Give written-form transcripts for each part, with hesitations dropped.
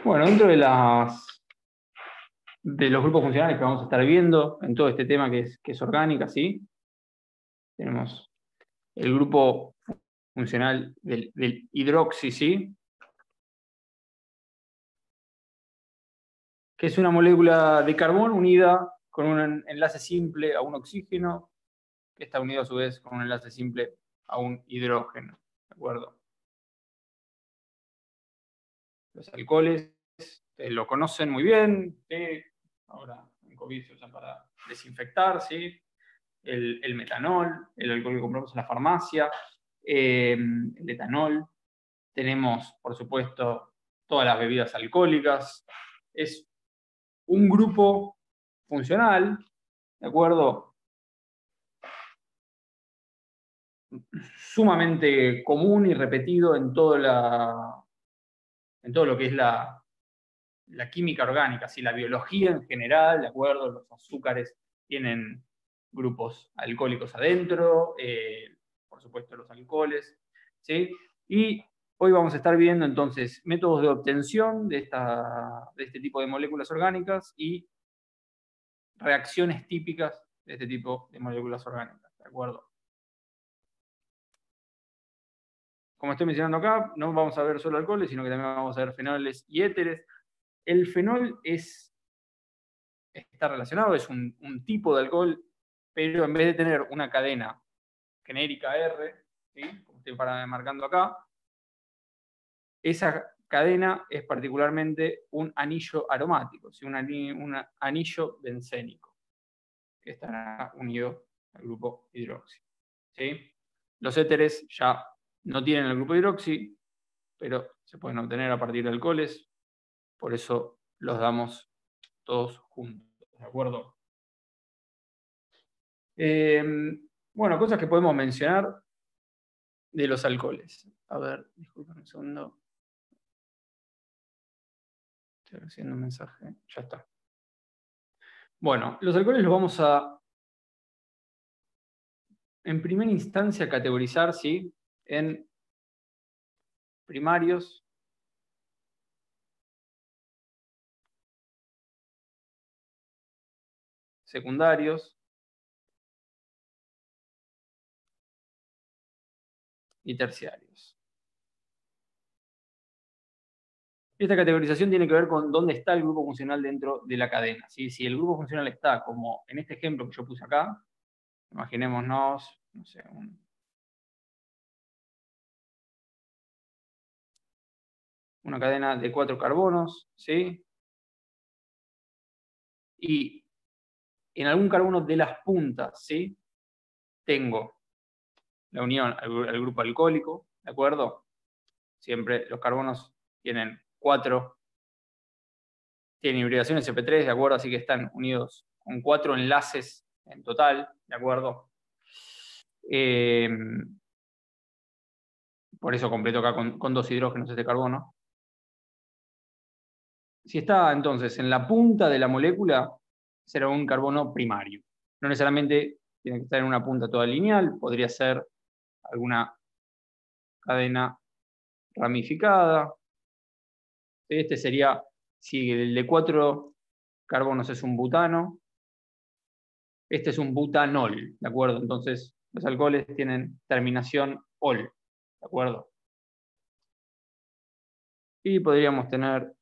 Bueno, dentro de los grupos funcionales que vamos a estar viendo en todo este tema que es orgánica, ¿sí? Tenemos el grupo funcional del hidroxi, ¿sí? Que es una molécula de carbón unida con un enlace simple a un oxígeno, que está unido a su vez con un enlace simple a un hidrógeno, ¿de acuerdo? Los alcoholes lo conocen muy bien, ¿sí? Ahora en COVID se usan para desinfectar, ¿sí? El metanol, el alcohol que compramos en la farmacia, el etanol. Tenemos, por supuesto, todas las bebidas alcohólicas. Es un grupo funcional, ¿de acuerdo? Sumamente común y repetido en todo lo que es la química orgánica, ¿sí? La biología en general, ¿de acuerdo? Los azúcares tienen grupos alcohólicos adentro, por supuesto los alcoholes, ¿sí? Y hoy vamos a estar viendo entonces métodos de obtención de este tipo de moléculas orgánicas y reacciones típicas de este tipo de moléculas orgánicas, ¿de acuerdo? Como estoy mencionando acá, no vamos a ver solo alcoholes, sino que también vamos a ver fenoles y éteres. El fenol está relacionado, es un tipo de alcohol, pero en vez de tener una cadena genérica R, ¿sí? Como estoy marcando acá, esa cadena es particularmente un anillo aromático, ¿sí? un anillo bencénico, que estará unido al grupo hidroxi, ¿sí? Los éteres ya no tienen el grupo hidroxi, pero se pueden obtener a partir de alcoholes, por eso los damos todos juntos, ¿de acuerdo? Bueno, cosas que podemos mencionar de los alcoholes. A ver, disculpen un segundo. Estoy haciendo un mensaje. Ya está. Bueno, los alcoholes los vamos a, en primera instancia, categorizar, ¿sí? En primarios, secundarios y terciarios. Esta categorización tiene que ver con dónde está el grupo funcional dentro de la cadena, ¿sí? Si el grupo funcional está como en este ejemplo que yo puse acá, imaginémonos, no sé, una cadena de 4 carbonos, ¿sí? Y en algún carbono de las puntas, ¿sí? Tengo la unión al grupo alcohólico, ¿de acuerdo? Siempre los carbonos tienen 4, tienen hibridación sp3, ¿de acuerdo? Así que están unidos con 4 enlaces en total, ¿de acuerdo? Por eso completo acá con 2 hidrógenos este carbono. Si está entonces en la punta de la molécula, será un carbono primario. No necesariamente tiene que estar en una punta toda lineal, podría ser alguna cadena ramificada. Este sería, si el de 4 carbonos es un butano, este es un butanol, ¿de acuerdo? Entonces, los alcoholes tienen terminación ol, ¿de acuerdo? Y podríamos tener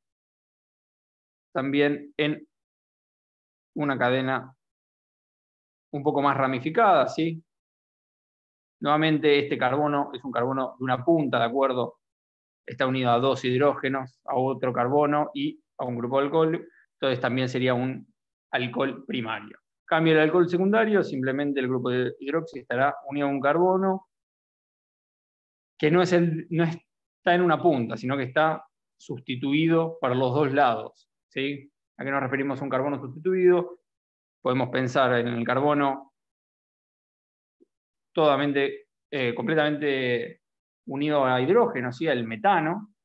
también en una cadena un poco más ramificada, ¿sí? Nuevamente, este carbono es un carbono de una punta, ¿de acuerdo? Está unido a 2 hidrógenos, a otro carbono y a un grupo de alcohol. Entonces también sería un alcohol primario. Cambio el alcohol secundario, simplemente el grupo de hidroxi estará unido a un carbono que no está en una punta, sino que está sustituido para los dos lados, ¿sí? ¿A qué nos referimos a un carbono sustituido? Podemos pensar en el carbono completamente unido a hidrógeno, ¿sí? El metano,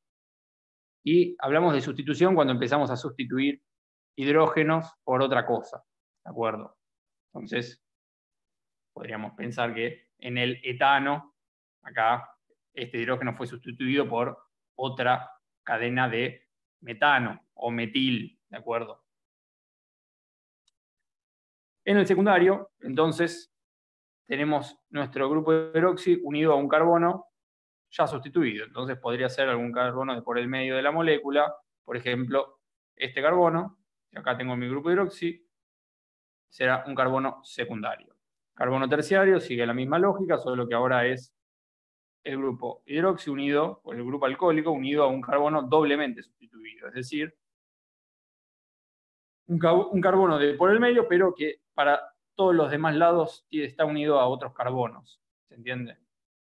y hablamos de sustitución cuando empezamos a sustituir hidrógenos por otra cosa, ¿de acuerdo? Entonces, podríamos pensar que en el etano, acá, este hidrógeno fue sustituido por otra cadena de metano o metil, ¿de acuerdo? En el secundario, entonces, tenemos nuestro grupo hidroxi unido a un carbono ya sustituido. Entonces podría ser algún carbono de por el medio de la molécula, por ejemplo, este carbono, y acá tengo mi grupo hidroxi, será un carbono secundario. Carbono terciario sigue la misma lógica, solo que ahora es el grupo hidroxi unido, o el grupo alcohólico unido a un carbono doblemente sustituido, es decir, un carbono de por el medio, pero que para todos los demás lados está unido a otros carbonos. ¿Se entiende?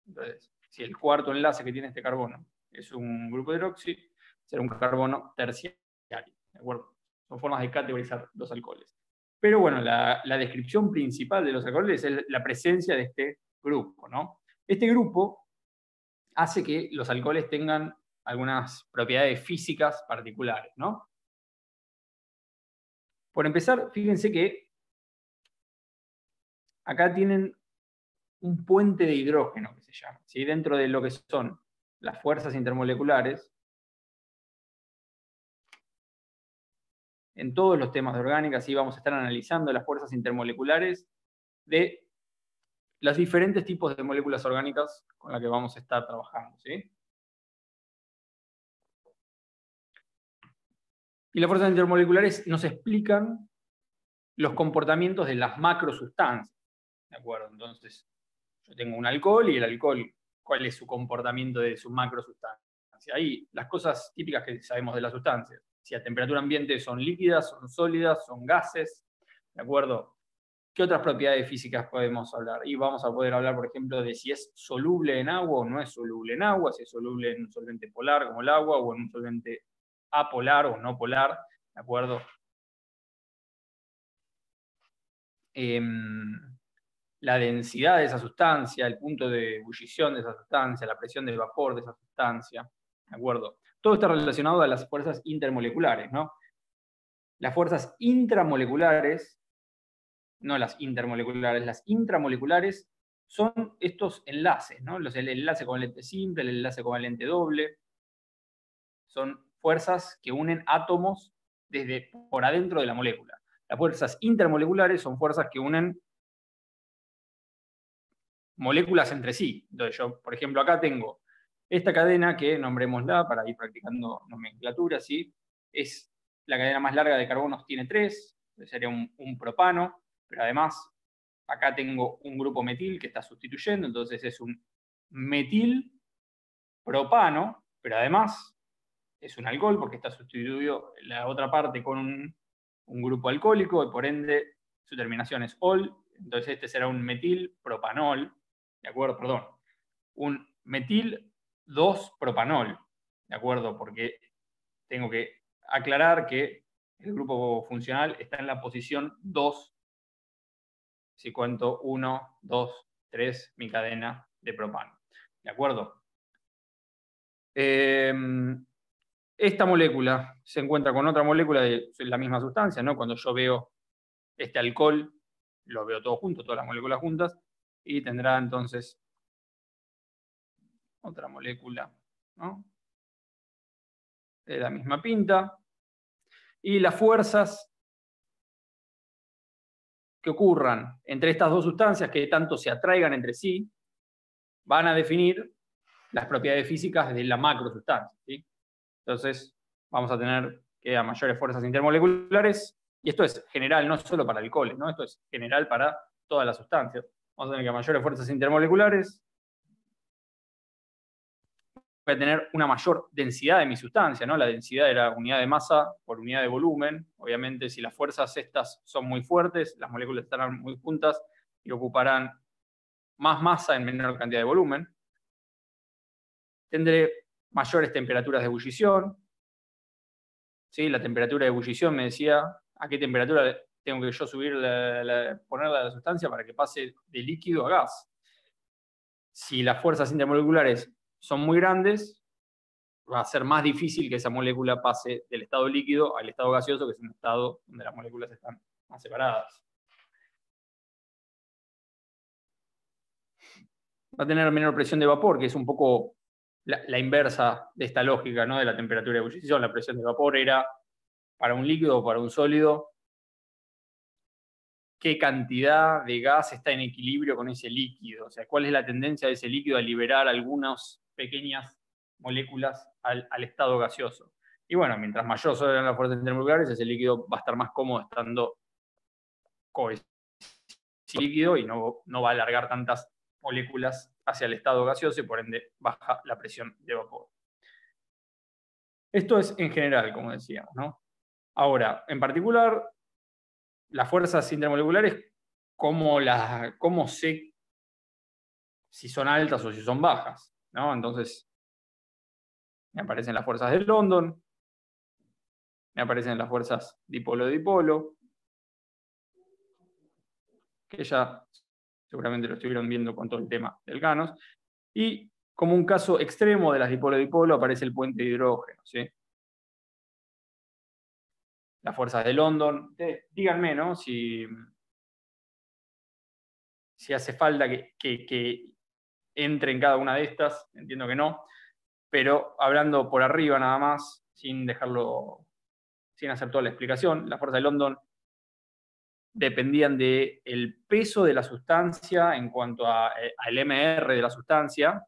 Entonces, si el cuarto enlace que tiene este carbono es un grupo hidroxi, será un carbono terciario. ¿De acuerdo? Son formas de categorizar los alcoholes. Pero bueno, la descripción principal de los alcoholes es la presencia de este grupo, ¿no? Este grupo hace que los alcoholes tengan algunas propiedades físicas particulares, ¿no? Por empezar, fíjense que acá tienen un puente de hidrógeno, que se llama, ¿sí? Dentro de lo que son las fuerzas intermoleculares. En todos los temas de orgánica, sí vamos a estar analizando las fuerzas intermoleculares de los diferentes tipos de moléculas orgánicas con las que vamos a estar trabajando, ¿sí? Y las fuerzas intermoleculares nos explican los comportamientos de las macrosustancias, ¿de acuerdo? Entonces, yo tengo un alcohol y el alcohol, ¿cuál es su comportamiento de su macrosustancia? Ahí las cosas típicas que sabemos de las sustancias. Si a temperatura ambiente son líquidas, son sólidas, son gases, ¿de acuerdo? ¿Qué otras propiedades físicas podemos hablar? Y vamos a poder hablar, por ejemplo, de si es soluble en agua o no es soluble en agua, si es soluble en un solvente polar como el agua o en un solvente apolar o no polar, ¿de acuerdo? La densidad de esa sustancia, el punto de ebullición de esa sustancia, la presión de vapor de esa sustancia, ¿de acuerdo? Todo está relacionado a las fuerzas intermoleculares, ¿no? Las fuerzas intramoleculares, no las intermoleculares, las intramoleculares son estos enlaces, ¿no? El enlace covalente simple, el enlace covalente doble, son fuerzas que unen átomos desde por adentro de la molécula. Las fuerzas intermoleculares son fuerzas que unen moléculas entre sí. Entonces yo, por ejemplo, acá tengo esta cadena que, nombrémosla para ir practicando nomenclatura, ¿sí? Es la cadena más larga de carbonos, tiene 3, sería un propano, pero además acá tengo un grupo metil que está sustituyendo, entonces es un metil propano, pero además es un alcohol porque está sustituido la otra parte con un grupo alcohólico y por ende su terminación es ol, entonces este será un metil propanol, ¿de acuerdo? Perdón, un metil 2-propanol, ¿de acuerdo? Porque tengo que aclarar que el grupo funcional está en la posición 2, si cuento 1, 2, 3, mi cadena de propano, ¿de acuerdo? Esta molécula se encuentra con otra molécula de la misma sustancia, ¿no? Cuando yo veo este alcohol, lo veo todo junto, todas las moléculas juntas, y tendrá entonces otra molécula, ¿no? De la misma pinta. Y las fuerzas que ocurran entre estas dos sustancias que tanto se atraigan entre sí van a definir las propiedades físicas de la macrosustancia, ¿sí? Entonces, vamos a tener que a mayores fuerzas intermoleculares, y esto es general no solo para alcoholes, ¿no? Esto es general para todas las sustancias. Vamos a tener que a mayores fuerzas intermoleculares voy a tener una mayor densidad de mi sustancia, ¿no? La densidad era unidad de masa por unidad de volumen. Obviamente, si las fuerzas estas son muy fuertes, las moléculas estarán muy juntas y ocuparán más masa en menor cantidad de volumen. Tendré mayores temperaturas de ebullición. ¿Sí? La temperatura de ebullición me decía a qué temperatura tengo que yo subir ponerla a la sustancia para que pase de líquido a gas. Si las fuerzas intermoleculares son muy grandes, va a ser más difícil que esa molécula pase del estado líquido al estado gaseoso, que es un estado donde las moléculas están más separadas. Va a tener menor presión de vapor, que es un poco la inversa de esta lógica, ¿no? De la temperatura de ebullición, la presión de vapor era para un líquido o para un sólido, qué cantidad de gas está en equilibrio con ese líquido, o sea, cuál es la tendencia de ese líquido a liberar algunas pequeñas moléculas al estado gaseoso. Y bueno, mientras mayor son las fuerzas intermoleculares, ese líquido va a estar más cómodo estando cohesivo líquido y no va a alargar tantas moléculas hacia el estado gaseoso y por ende baja la presión de vapor. Esto es en general, como decíamos, ¿no? Ahora, en particular, las fuerzas intermoleculares, ¿cómo sé si son altas o si son bajas? ¿No? Entonces, me aparecen las fuerzas de London, me aparecen las fuerzas dipolo-dipolo, que ya seguramente lo estuvieron viendo con todo el tema del Ganos, y como un caso extremo de las dipolo-dipolo aparece el puente de hidrógeno, ¿sí? Las fuerzas de London, díganme, ¿no? Si hace falta que entre en cada una de estas, entiendo que no, pero hablando por arriba nada más, sin hacer toda la explicación, las fuerzas de London dependían del peso de la sustancia en cuanto al MR de la sustancia,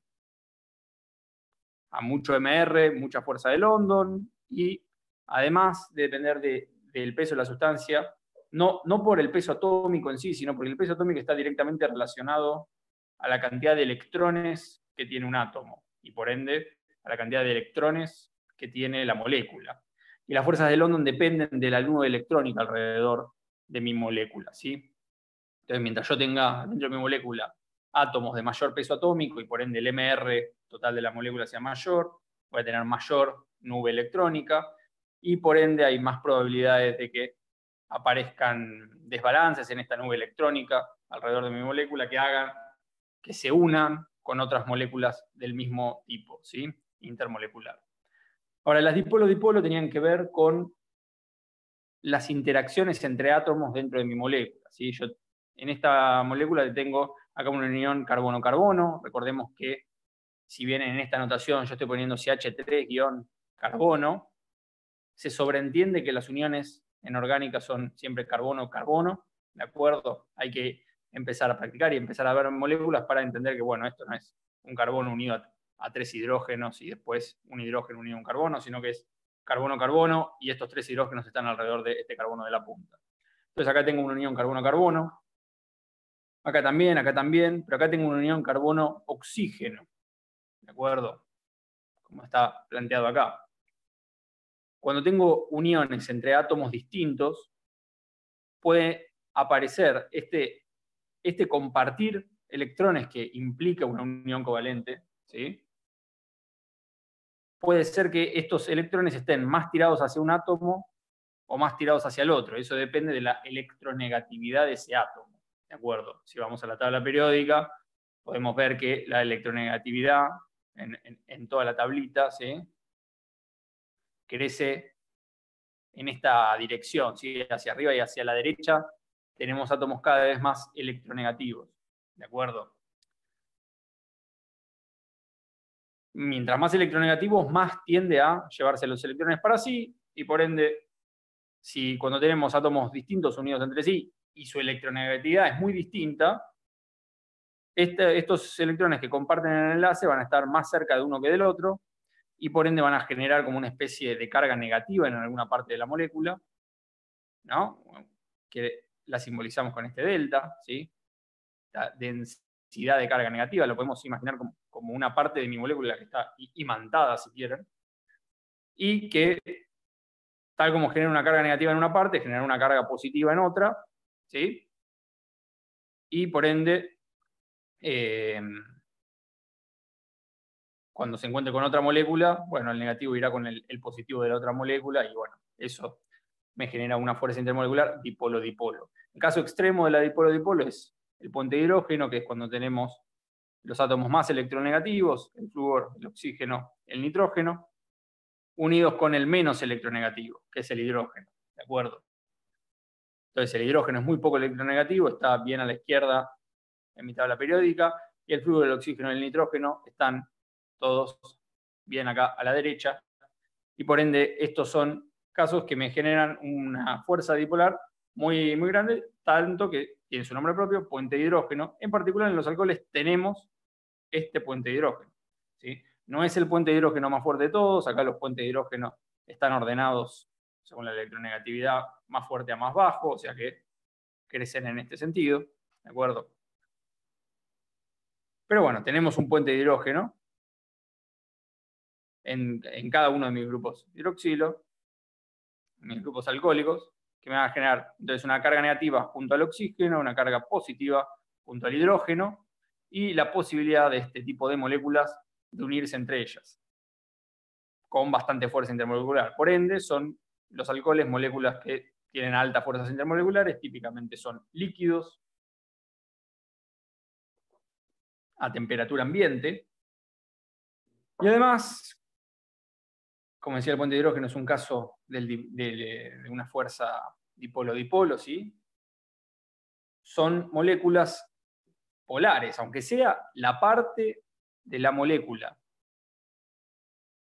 a mucho MR, mucha fuerza de London, y además de depender del peso de la sustancia, no por el peso atómico en sí, sino porque el peso atómico está directamente relacionado a la cantidad de electrones que tiene un átomo, y por ende a la cantidad de electrones que tiene la molécula. Y las fuerzas de London dependen de la nube electrónica alrededor de mi molécula, ¿sí? Entonces, mientras yo tenga dentro de mi molécula átomos de mayor peso atómico y por ende el MR total de la molécula sea mayor, voy a tener mayor nube electrónica y por ende hay más probabilidades de que aparezcan desbalances en esta nube electrónica alrededor de mi molécula que hagan que se unan con otras moléculas del mismo tipo, ¿sí? Intermolecular. Ahora, las dipolo-dipolo tenían que ver con las interacciones entre átomos dentro de mi molécula, ¿sí? Yo en esta molécula tengo acá una unión carbono-carbono. Recordemos que si bien en esta notación yo estoy poniendo CH3-carbono, se sobreentiende que las uniones en orgánica son siempre carbono-carbono, ¿de acuerdo? Hay que empezar a practicar y empezar a ver moléculas para entender que, bueno, esto no es un carbono unido a 3 hidrógenos y después un hidrógeno unido a un carbono, sino que es carbono-carbono y estos 3 hidrógenos están alrededor de este carbono de la punta. Entonces acá tengo una unión carbono-carbono, acá también, pero acá tengo una unión carbono-oxígeno, ¿de acuerdo? Como está planteado acá. Cuando tengo uniones entre átomos distintos, puede aparecer este compartir electrones que implica una unión covalente, ¿sí? Puede ser que estos electrones estén más tirados hacia un átomo o más tirados hacia el otro. Eso depende de la electronegatividad de ese átomo, ¿de acuerdo? Si vamos a la tabla periódica, podemos ver que la electronegatividad en toda la tablita, ¿sí? Crece en esta dirección, ¿sí? Hacia arriba y hacia la derecha tenemos átomos cada vez más electronegativos, ¿de acuerdo? Mientras más electronegativos, más tiende a llevarse los electrones para sí, y por ende, si cuando tenemos átomos distintos unidos entre sí y su electronegatividad es muy distinta, estos electrones que comparten el enlace van a estar más cerca de uno que del otro, y por ende van a generar como una especie de carga negativa en alguna parte de la molécula, ¿no? Que la simbolizamos con este delta, ¿sí? La densidad de carga negativa, lo podemos imaginar como una parte de mi molécula que está imantada, si quieren, y que, tal como genera una carga negativa en una parte, genera una carga positiva en otra, ¿sí? Y por ende, cuando se encuentre con otra molécula, bueno, el negativo irá con el positivo de la otra molécula, y bueno, eso me genera una fuerza intermolecular dipolo-dipolo. El caso extremo de la dipolo-dipolo es el puente de hidrógeno, que es cuando tenemos los átomos más electronegativos, el flúor, el oxígeno, el nitrógeno, unidos con el menos electronegativo, que es el hidrógeno, ¿de acuerdo? Entonces el hidrógeno es muy poco electronegativo, está bien a la izquierda en mi tabla periódica, y el flúor, el oxígeno y el nitrógeno están todos bien acá a la derecha, y por ende estos son casos que me generan una fuerza dipolar muy, muy grande, tanto que tiene su nombre propio, puente de hidrógeno. En particular en los alcoholes tenemos este puente de hidrógeno, ¿sí? No es el puente de hidrógeno más fuerte de todos, acá los puentes de hidrógeno están ordenados según la electronegatividad más fuerte a más bajo, o sea que crecen en este sentido, ¿de acuerdo? Pero bueno, tenemos un puente de hidrógeno en cada uno de mis grupos hidroxilo, mis grupos alcohólicos, que me van a generar entonces una carga negativa junto al oxígeno, una carga positiva junto al hidrógeno, y la posibilidad de este tipo de moléculas de unirse entre ellas, con bastante fuerza intermolecular. Por ende, son los alcoholes moléculas que tienen altas fuerzas intermoleculares, típicamente son líquidos, a temperatura ambiente, y además, como decía, el puente de hidrógeno es un caso de una fuerza dipolo-dipolo, ¿sí? Son moléculas polares, aunque sea la parte de la molécula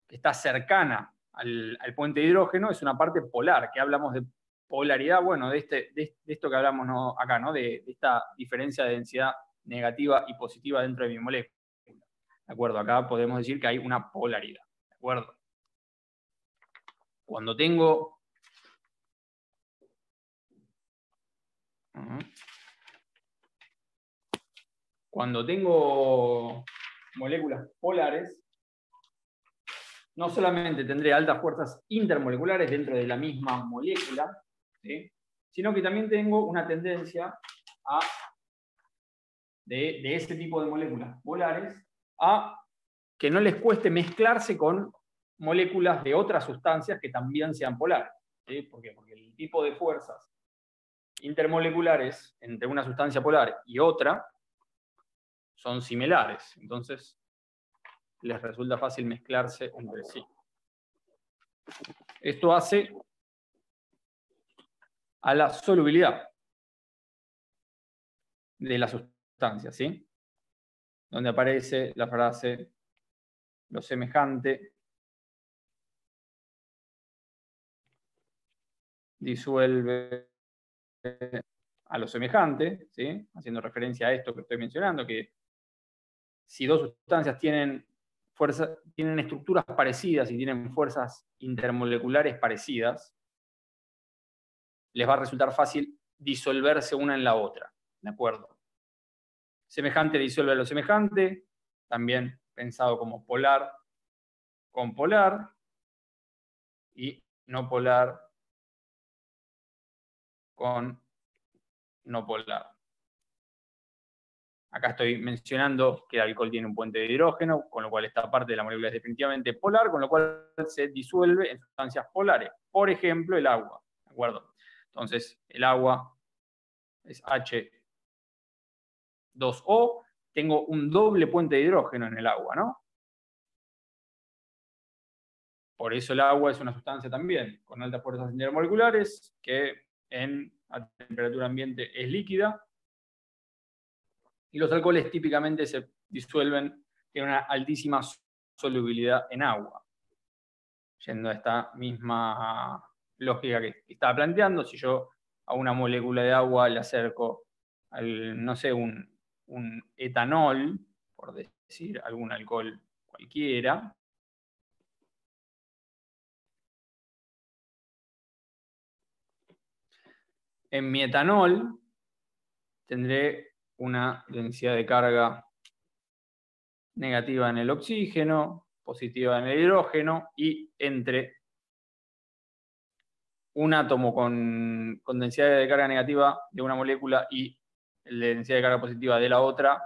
que está cercana al puente de hidrógeno, es una parte polar, que hablamos de polaridad, bueno, de esto que hablamos, ¿no?, acá, ¿no?, de esta diferencia de densidad negativa y positiva dentro de mi molécula. ¿De acuerdo? Acá podemos decir que hay una polaridad. ¿De acuerdo? Cuando tengo... Cuando tengo moléculas polares, no solamente tendré altas fuerzas intermoleculares dentro de la misma molécula, ¿sí?, sino que también tengo una tendencia de ese tipo de moléculas polares a que no les cueste mezclarse con moléculas de otras sustancias que también sean polares. ¿Sí? ¿Por qué? Porque el tipo de fuerzas intermoleculares entre una sustancia polar y otra son similares. Entonces, les resulta fácil mezclarse entre sí. Esto hace a la solubilidad de la sustancia, ¿sí? Donde aparece la frase, lo semejante disuelve a lo semejante, ¿sí?, haciendo referencia a esto que estoy mencionando, que si dos sustancias tienen estructuras parecidas y tienen fuerzas intermoleculares parecidas, les va a resultar fácil disolverse una en la otra, ¿de acuerdo? Semejante disuelve a lo semejante, también pensado como polar con polar, y no polar con no polar. Acá estoy mencionando que el alcohol tiene un puente de hidrógeno, con lo cual esta parte de la molécula es definitivamente polar, con lo cual se disuelve en sustancias polares. Por ejemplo, el agua. ¿De acuerdo? Entonces, el agua es H2O. Tengo un doble puente de hidrógeno en el agua, ¿no? Por eso el agua es una sustancia también con altas fuerzas intermoleculares, que a temperatura ambiente es líquida. Y los alcoholes típicamente se disuelven en una altísima solubilidad en agua. Yendo a esta misma lógica que estaba planteando, si yo a una molécula de agua le acerco, no sé, un etanol, por decir algún alcohol cualquiera, en mi etanol tendré una densidad de carga negativa en el oxígeno, positiva en el hidrógeno, y entre un átomo con densidad de carga negativa de una molécula y la densidad de carga positiva de la otra,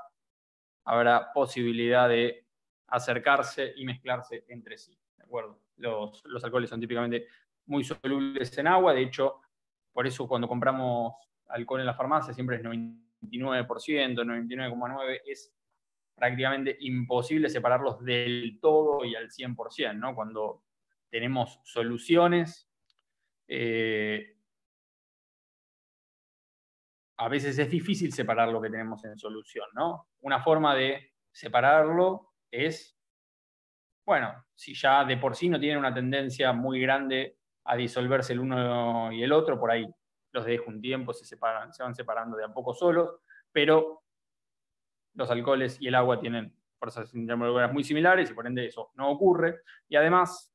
habrá posibilidad de acercarse y mezclarse entre sí. ¿De acuerdo? Los alcoholes son típicamente muy solubles en agua, de hecho, por eso cuando compramos alcohol en la farmacia siempre es 99%, 99,9%, es prácticamente imposible separarlos del todo y al 100%, ¿no? Cuando tenemos soluciones, a veces es difícil separar lo que tenemos en solución, ¿no? Una forma de separarlo es bueno, si ya de por sí no tienen una tendencia muy grande a disolverse el uno y el otro, por ahí los dejo un tiempo, se van separando de a poco solos, pero los alcoholes y el agua tienen fuerzas intermoleculares muy similares y por ende eso no ocurre. Y además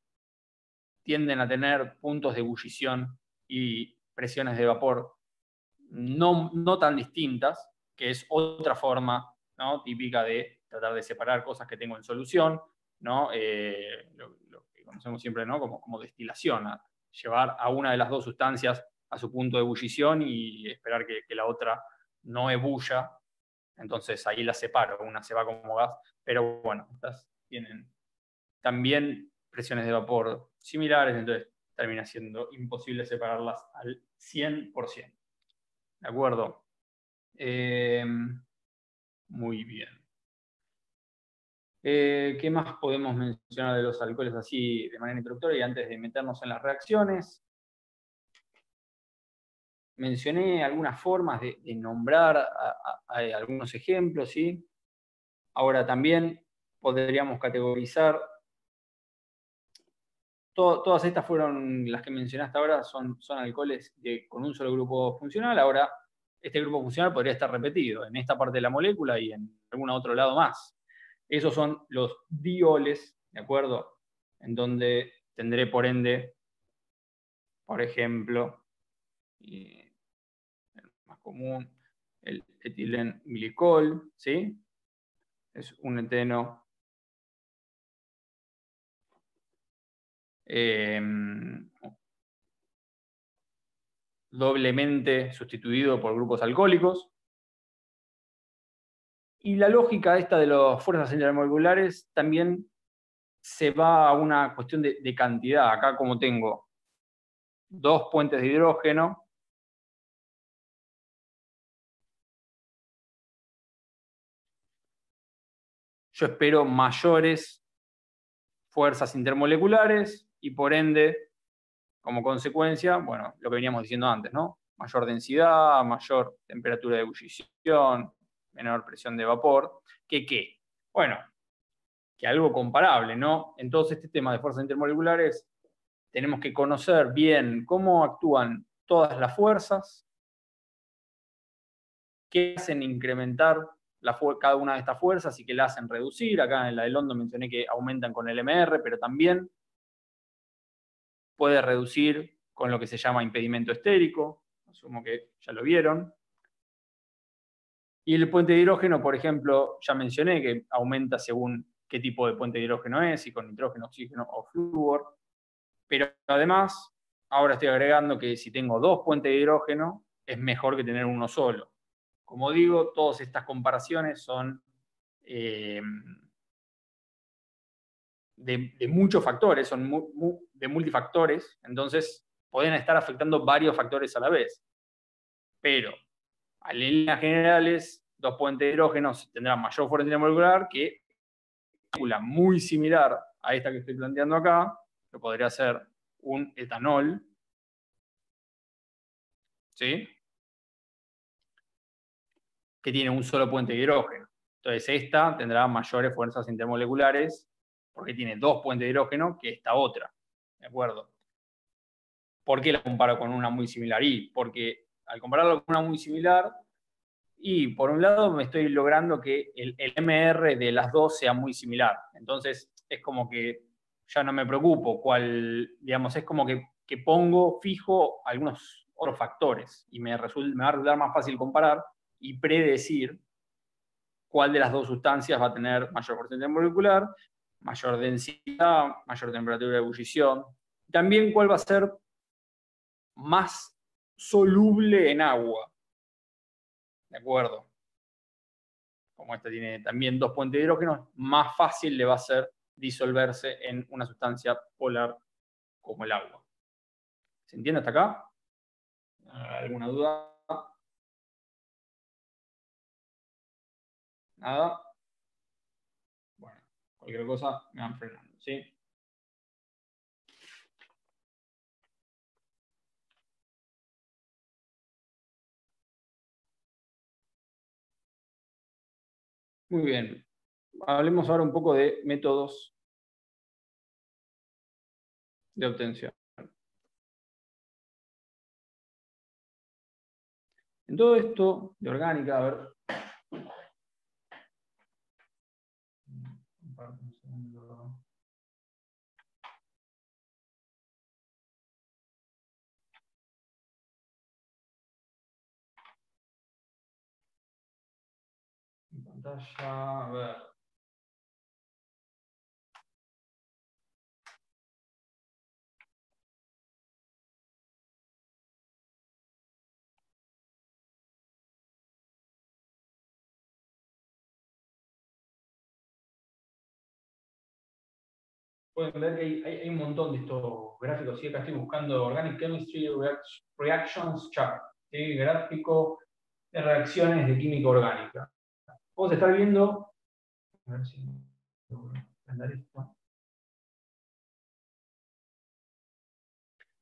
tienden a tener puntos de ebullición y presiones de vapor no tan distintas, que es otra forma, ¿no?, típica de tratar de separar cosas que tengo en solución, ¿no? Lo que conocemos siempre, ¿no?, como destilación, a llevar a una de las dos sustancias a su punto de ebullición y esperar que la otra no ebulla. Entonces ahí las separo, una se va como gas, pero bueno, estas tienen también presiones de vapor similares, entonces termina siendo imposible separarlas al 100%. ¿De acuerdo? Muy bien. ¿Qué más podemos mencionar de los alcoholes así de manera introductoria y antes de meternos en las reacciones? Mencioné algunas formas de nombrar a algunos ejemplos, ¿sí? Ahora también podríamos categorizar, todas estas fueron las que mencionaste ahora, son alcoholes con un solo grupo funcional. Ahora, este grupo funcional podría estar repetido en esta parte de la molécula y en algún otro lado más. Esos son los dioles, ¿de acuerdo? En donde tendré, por ende, por ejemplo, el más común, el etilenglicol, ¿sí? Es un eteno doblemente sustituido por grupos alcohólicos. Y la lógica esta de las fuerzas intermoleculares también se va a una cuestión de cantidad. Acá, como tengo dos puentes de hidrógeno, yo espero mayores fuerzas intermoleculares y por ende, como consecuencia, bueno, lo que veníamos diciendo antes, ¿no? Mayor densidad, mayor temperatura de ebullición, menor presión de vapor. ¿Qué? Bueno, que algo comparable, ¿no? En todo este tema de fuerzas intermoleculares tenemos que conocer bien cómo actúan todas las fuerzas, qué hacen incrementar cada una de estas fuerzas y qué la hacen reducir. Acá en la de London mencioné que aumentan con el MR, pero también puede reducir con lo que se llama impedimento estérico, asumo que ya lo vieron. Y el puente de hidrógeno, por ejemplo, ya mencioné que aumenta según qué tipo de puente de hidrógeno es, si con nitrógeno, oxígeno o flúor. Pero además, ahora estoy agregando que si tengo dos puentes de hidrógeno, es mejor que tener uno solo. Como digo, todas estas comparaciones son de muchos factores, son de multifactores, entonces pueden estar afectando varios factores a la vez. Pero, en líneas generales, dos puentes de hidrógeno tendrán mayor fuerza intermolecular que una muy similar a esta que estoy planteando acá, que podría ser un etanol, ¿sí?, que tiene un solo puente de hidrógeno. Entonces esta tendrá mayores fuerzas intermoleculares porque tiene dos puentes de hidrógeno que esta otra. ¿De acuerdo? ¿Por qué la comparo con una muy similar? Porque al compararlo con una muy similar, y por un lado me estoy logrando que el MR de las dos sea muy similar. Entonces es como que ya no me preocupo cuál, digamos, es como que pongo fijo algunos otros factores y me va a resultar más fácil comparar y predecir cuál de las dos sustancias va a tener mayor porcentaje molecular, mayor densidad, mayor temperatura de ebullición. También cuál va a ser más soluble en agua. ¿De acuerdo? Como esta tiene también dos puentes de hidrógeno, más fácil le va a ser disolverse en una sustancia polar como el agua. ¿Se entiende hasta acá? ¿Alguna duda? ¿Nada? Bueno, cualquier cosa me van frenando, ¿sí? Muy bien. Hablemos ahora un poco de métodos de obtención. En todo esto de orgánica, a ver. Un segundo. En pantalla, a ver. Pueden ver que hay un montón de estos gráficos. ¿Sí? Acá estoy buscando Organic Chemistry Reactions Chart, ¿sí? Gráfico de reacciones de química orgánica. Vamos a estar viendo, a ver si logro andar esto.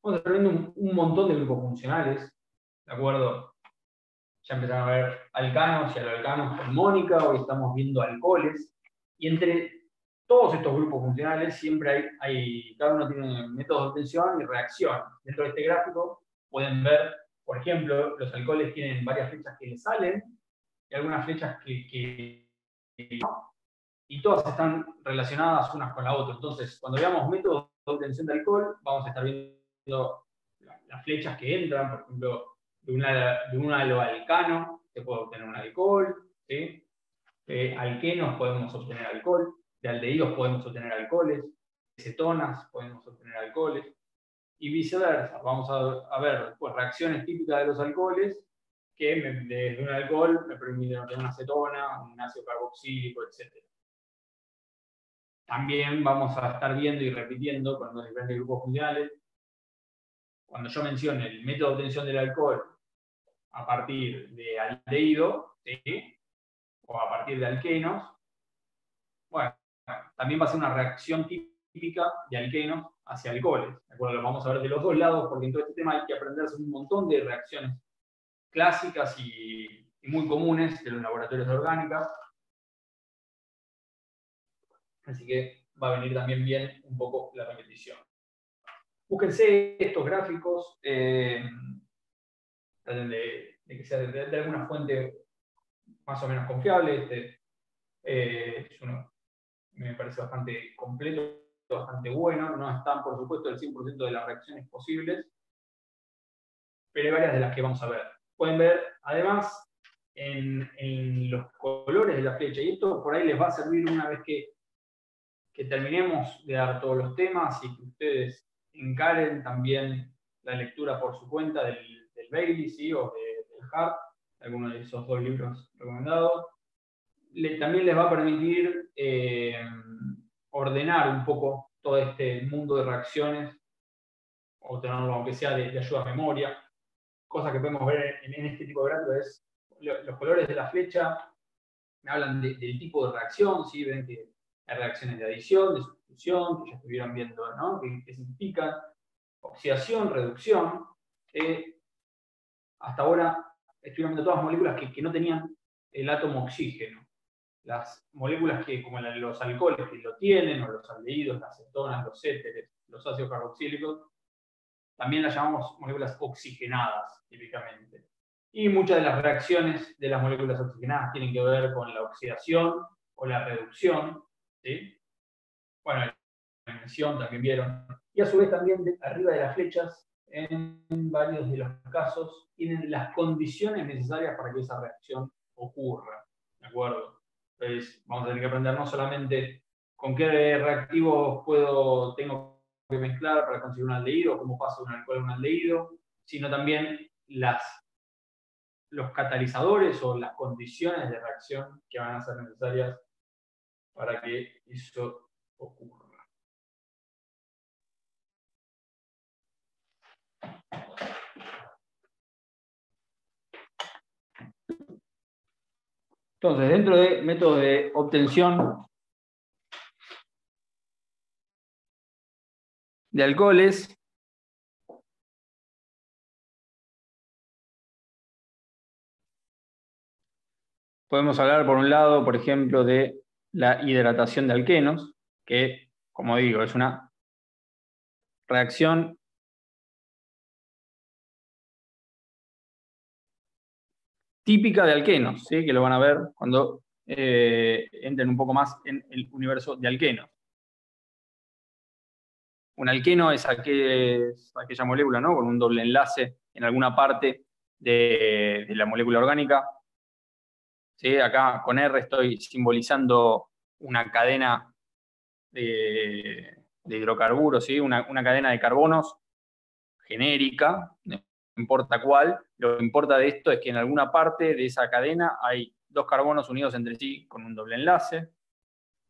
Vamos a estar viendo un montón de grupos funcionales, ¿de acuerdo? Ya empezaron a ver alcanos y alcanos hormónica, hoy estamos viendo alcoholes, y entre todos estos grupos funcionales siempre cada uno tiene métodos de obtención y reacción. Dentro de este gráfico pueden ver, por ejemplo, los alcoholes tienen varias flechas que les salen y algunas flechas que no, y todas están relacionadas unas con la otra. Entonces, cuando veamos métodos de obtención de alcohol, vamos a estar viendo las flechas que entran, por ejemplo, de un aloalcano se puede obtener un alcohol, ¿sí? Alquenos podemos obtener alcohol, de aldehídos podemos obtener alcoholes, de cetonas podemos obtener alcoholes, y viceversa. Vamos a ver pues, reacciones típicas de los alcoholes que desde un alcohol me permiten obtener una acetona, un ácido carboxílico, etc. También vamos a estar viendo y repitiendo con los diferentes grupos funcionales. Cuando yo mencione el método de obtención del alcohol a partir de aldehído, ¿sí? O a partir de alquenos, bueno, también va a ser una reacción típica de alquenos hacia alcoholes. ¿De acuerdo? Lo vamos a ver de los dos lados, porque en todo este tema hay que aprenderse un montón de reacciones clásicas y muy comunes de los laboratorios de orgánica. Así que va a venir también bien un poco la repetición. Búsquense estos gráficos, traten de que sea de alguna fuente más o menos confiable. Es uno, me parece bastante completo, bastante bueno. No están, por supuesto, el 100% de las reacciones posibles, pero hay varias de las que vamos a ver. Pueden ver, además, en los colores de la flecha, y esto por ahí les va a servir una vez que terminemos de dar todos los temas y que ustedes encaren también la lectura por su cuenta del Bailey, ¿sí? O del Hart, alguno de esos dos libros recomendados. También les va a permitir ordenar un poco todo este mundo de reacciones, o tenerlo aunque sea de ayuda a memoria. Cosa que podemos ver en este tipo de gráficos es los colores de la flecha me hablan del tipo de reacción, ¿sí? Ven que hay reacciones de adición, de sustitución, que ya estuvieron viendo, ¿no? Que significan oxidación, reducción. Hasta ahora estuvieron viendo todas las moléculas que no tenían el átomo oxígeno. Las moléculas que, como los alcoholes que lo tienen, o los aldehídos, las cetonas, los éteres, los ácidos carboxílicos, también las llamamos moléculas oxigenadas, típicamente. Y muchas de las reacciones de las moléculas oxigenadas tienen que ver con la oxidación o la reducción, ¿sí? Bueno, la emisión también vieron. Y a su vez también arriba de las flechas, en varios de los casos, tienen las condiciones necesarias para que esa reacción ocurra. ¿De acuerdo? Entonces, vamos a tener que aprender no solamente con qué reactivos tengo que mezclar para conseguir un aldehído, cómo paso de un alcohol a un aldehído, sino también los catalizadores o las condiciones de reacción que van a ser necesarias para que eso ocurra. Entonces, dentro de métodos de obtención de alcoholes, podemos hablar, por un lado, por ejemplo, de la hidratación de alquenos, que, como digo, es una reacción típica de alquenos, ¿sí? Que lo van a ver cuando entren un poco más en el universo de alquenos. Un alqueno es aquella molécula, ¿no? Con un doble enlace en alguna parte de la molécula orgánica. ¿Sí? Acá con R estoy simbolizando una cadena de hidrocarburos, ¿sí? Una cadena de carbonos genérica, no importa cuál. Lo que importa de esto es que en alguna parte de esa cadena hay dos carbonos unidos entre sí con un doble enlace,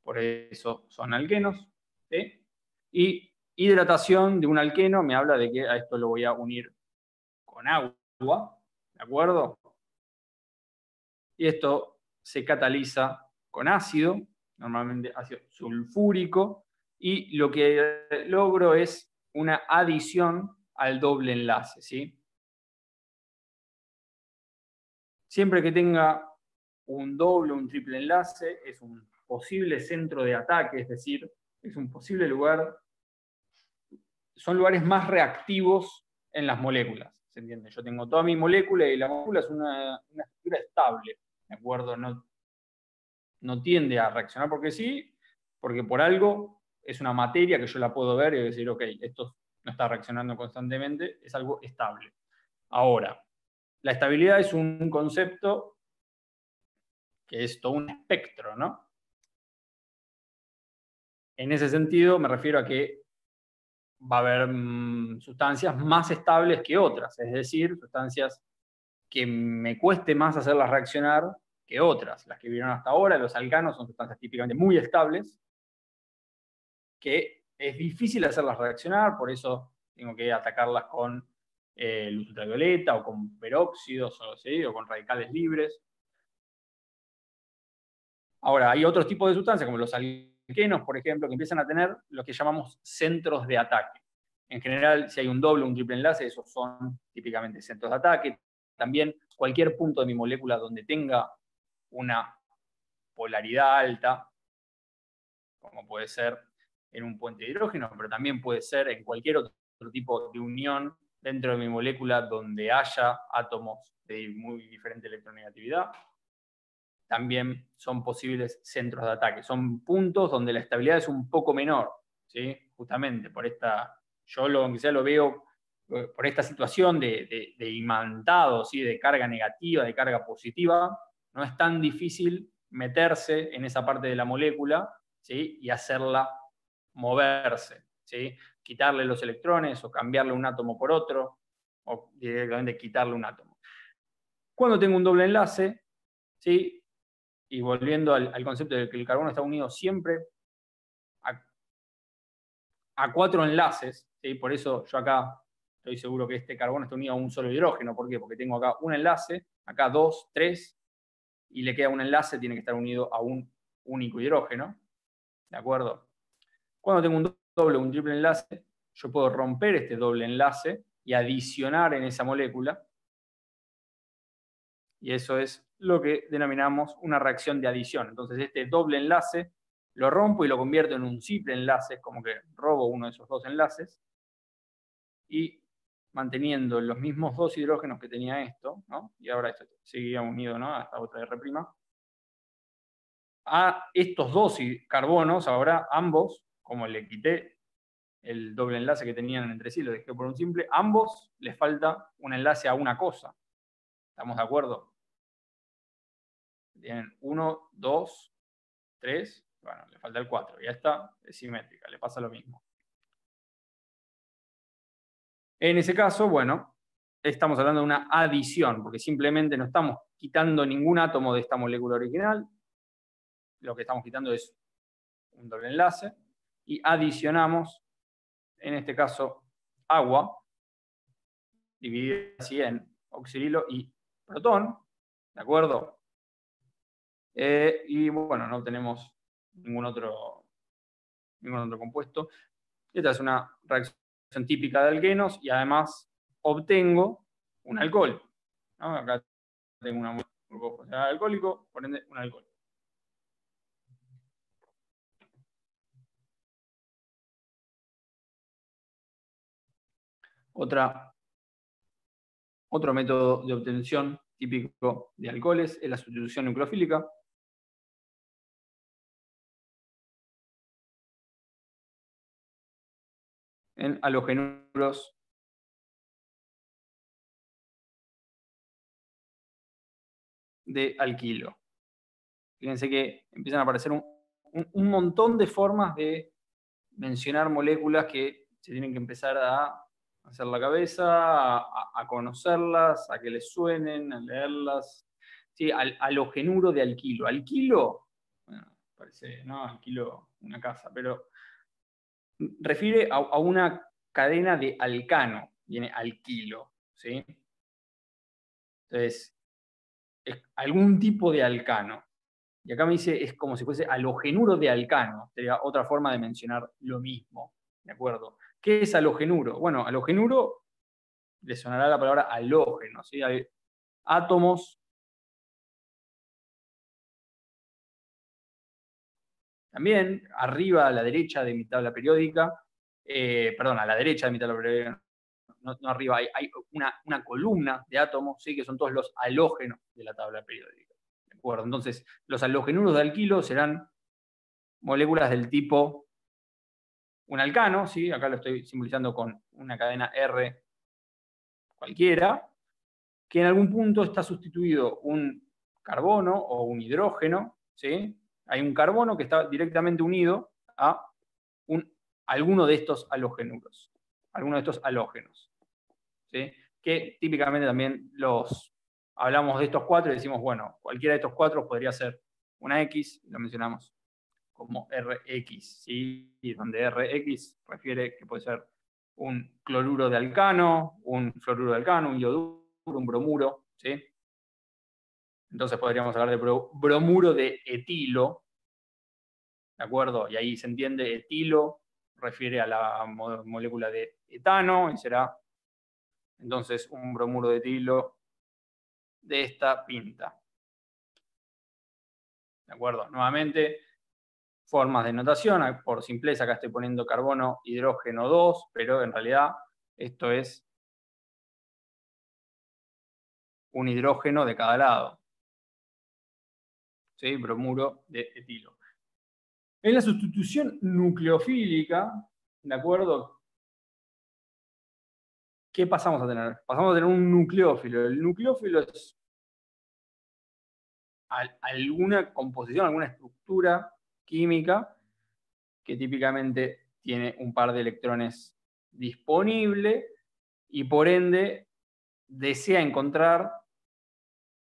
por eso son alquenos. ¿Sí? Y hidratación de un alqueno me habla de que a esto lo voy a unir con agua, ¿de acuerdo? Y esto se cataliza con ácido, normalmente ácido sulfúrico, y lo que logro es una adición al doble enlace, ¿sí? Siempre que tenga un doble o un triple enlace, es un posible centro de ataque, es decir, es un posible lugar, son lugares más reactivos en las moléculas, ¿se entiende? Yo tengo toda mi molécula y la molécula es una estructura estable, ¿de acuerdo? No tiende a reaccionar porque sí, porque por algo es una materia que yo la puedo ver y decir, ok, esto no está reaccionando constantemente, es algo estable. Ahora, la estabilidad es un concepto que es todo un espectro, ¿no? En ese sentido me refiero a que va a haber sustancias más estables que otras, es decir, sustancias que me cueste más hacerlas reaccionar que otras. Las que vieron hasta ahora, los alcanos, son sustancias típicamente muy estables, que es difícil hacerlas reaccionar, por eso tengo que atacarlas con luz ultravioleta o con peróxidos ¿sí? O con radicales libres. Ahora, hay otros tipos de sustancias, como los alquenos, por ejemplo, que empiezan a tener lo que llamamos centros de ataque. En general, si hay un doble o un triple enlace, esos son típicamente centros de ataque. También cualquier punto de mi molécula donde tenga una polaridad alta, como puede ser en un puente de hidrógeno, pero también puede ser en cualquier otro tipo de unión dentro de mi molécula donde haya átomos de muy diferente electronegatividad. También son posibles centros de ataque. Son puntos donde la estabilidad es un poco menor, ¿sí? Justamente por esta, yo aunque sea lo veo por esta situación de imantado, ¿sí? De carga negativa, de carga positiva, no es tan difícil meterse en esa parte de la molécula, ¿sí? Y hacerla moverse, ¿sí? Quitarle los electrones o cambiarle un átomo por otro, o directamente quitarle un átomo. Cuando tengo un doble enlace, ¿sí? Y volviendo al concepto de que el carbono está unido siempre a 4 enlaces, ¿sí? Por eso yo acá estoy seguro que este carbono está unido a un solo hidrógeno. ¿Por qué? Porque tengo acá un enlace, acá 2, 3, y le queda un enlace, tiene que estar unido a un único hidrógeno. ¿De acuerdo? Cuando tengo un doble o un triple enlace, yo puedo romper este doble enlace y adicionar en esa molécula. Y eso es lo que denominamos una reacción de adición. Entonces este doble enlace lo rompo y lo convierto en un triple enlace, como que robo uno de esos dos enlaces, y manteniendo los mismos dos hidrógenos que tenía esto, ¿no? Y ahora esto seguía unido, ¿no? Hasta otra R', a estos dos carbonos, ahora ambos, como le quité el doble enlace que tenían entre sí, lo dejé por un simple, ambos les falta un enlace a una cosa. ¿Estamos de acuerdo? Tienen 1, 2, 3, bueno, le falta el 4, ya está, es simétrica, le pasa lo mismo. En ese caso, bueno, estamos hablando de una adición, porque simplemente no estamos quitando ningún átomo de esta molécula original, lo que estamos quitando es un doble enlace, y adicionamos, en este caso, agua, dividida así en oxidilo y protón, ¿de acuerdo? Y bueno, no tenemos ningún otro compuesto. Esta es una reacción típica de alquenos y además obtengo un alcohol, ¿no? Acá tengo un grupo alcohólico, por ende un alcohol. Otro método de obtención típico de alcoholes es la sustitución nucleofílica. En halogenuros de alquilo. Fíjense que empiezan a aparecer un montón de formas de mencionar moléculas que se tienen que empezar a hacer la cabeza, a conocerlas, a que les suenen, a leerlas. Sí, halogenuro de alquilo. Alquilo, bueno, parece, ¿no? Alquilo una casa, pero refiere a una cadena de alcano, viene alquilo, ¿sí? Entonces, es algún tipo de alcano. Y acá me dice, es como si fuese halogenuro de alcano, sería otra forma de mencionar lo mismo, ¿de acuerdo? ¿Qué es halogenuro? Bueno, halogenuro le sonará la palabra halógeno, ¿sí? Hay átomos. También, arriba a la derecha de mi tabla periódica, perdón, a la derecha de mi tabla periódica, no arriba, hay una columna de átomos, ¿sí? Que son todos los halógenos de la tabla periódica. ¿De acuerdo? Entonces, los halogenuros de alquilo serán moléculas del tipo un alcano, ¿sí? Acá lo estoy simbolizando con una cadena R cualquiera, que en algún punto está sustituido un carbono o un hidrógeno, ¿sí? Hay un carbono que está directamente unido a alguno de estos halogenuros, alguno de estos halógenos, ¿sí? Que típicamente también hablamos de estos cuatro y decimos, bueno, cualquiera de estos cuatro podría ser una X, lo mencionamos como RX, ¿sí? Y donde RX refiere que puede ser un cloruro de alcano, un fluoruro de alcano, un yoduro, un bromuro, ¿sí? Entonces podríamos hablar de bromuro de etilo, ¿de acuerdo? Y ahí se entiende, etilo refiere a la molécula de etano y será entonces un bromuro de etilo de esta pinta. ¿De acuerdo? Nuevamente, formas de notación, por simpleza acá estoy poniendo carbono, hidrógeno 2, pero en realidad esto es un hidrógeno de cada lado, ¿sí? Bromuro de etilo. En la sustitución nucleofílica, ¿de acuerdo? ¿Qué pasamos a tener? Pasamos a tener un nucleófilo. El nucleófilo es alguna composición, alguna estructura química que típicamente tiene un par de electrones disponible y por ende desea encontrar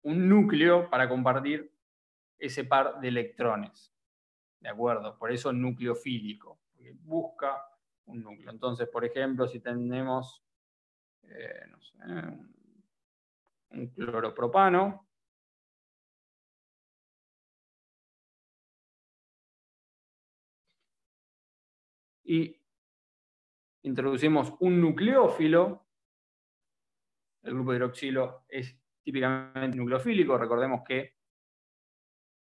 un núcleo para compartir ese par de electrones. ¿De acuerdo? Por eso nucleofílico, porque busca un núcleo. Entonces, por ejemplo, si tenemos no sé, un cloropropano, y introducimos un nucleófilo, el grupo hidroxilo es típicamente nucleofílico. Recordemos que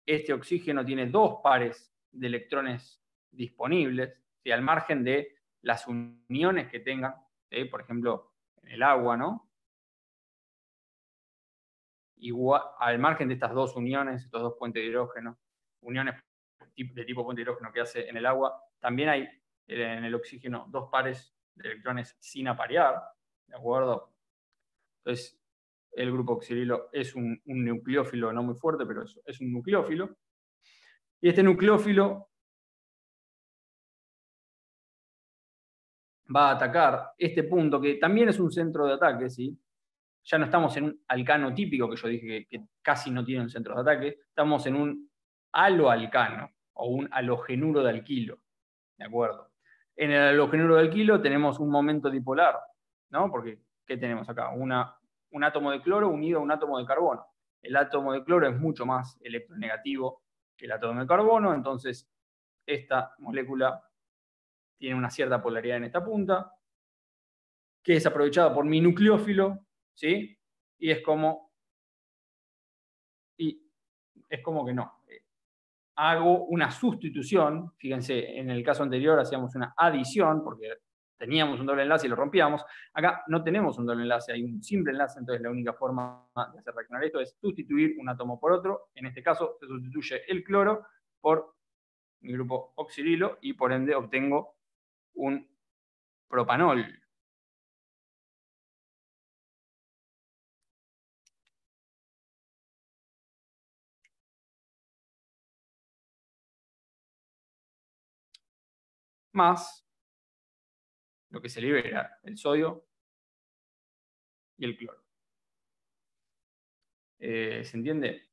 este oxígeno tiene dos pares de electrones disponibles, ¿sí? Al margen de las uniones que tengan, ¿sí? Por ejemplo, en el agua, ¿no? Igual, al margen de estas dos uniones, estos dos puentes de hidrógeno, uniones de tipo puente de hidrógeno que hace en el agua, también hay en el oxígeno dos pares de electrones sin aparear, ¿de acuerdo? Entonces, el grupo oxidilo es un nucleófilo no muy fuerte, pero es un nucleófilo. Y este nucleófilo va a atacar este punto, que también es un centro de ataque, ¿sí? Ya no estamos en un alcano típico, que yo dije que casi no tienen centros de ataque, estamos en un haloalcano, o un halogenuro de alquilo, ¿de acuerdo? En el halogenuro de alquilo tenemos un momento dipolar, ¿no? Porque, ¿qué tenemos acá? Un átomo de cloro unido a un átomo de carbono. El átomo de cloro es mucho más electronegativo que el átomo de carbono, entonces esta molécula tiene una cierta polaridad en esta punta, que es aprovechada por mi nucleófilo, ¿sí? Y es como que no. Hago una sustitución, fíjense, en el caso anterior hacíamos una adición, porque teníamos un doble enlace y lo rompíamos. Acá no tenemos un doble enlace, hay un simple enlace, entonces la única forma de hacer reaccionar esto es sustituir un átomo por otro. En este caso se sustituye el cloro por mi grupo oxidilo y por ende obtengo un propanol. Más lo que se libera, el sodio y el cloro. ¿Se entiende?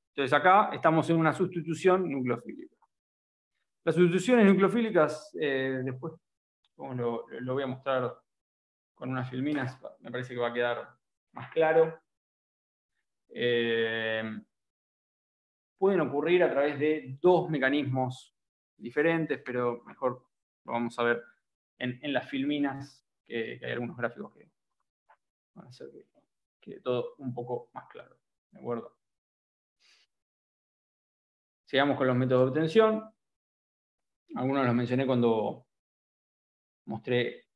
Entonces acá estamos en una sustitución nucleofílica. Las sustituciones nucleofílicas, después lo voy a mostrar con unas filminas, me parece que va a quedar más claro. Pueden ocurrir a través de dos mecanismos diferentes, pero mejor lo vamos a ver en las filminas, que hay algunos gráficos que van a hacer que quede todo un poco más claro. ¿De acuerdo? Sigamos con los métodos de obtención. Algunos los mencioné cuando mostré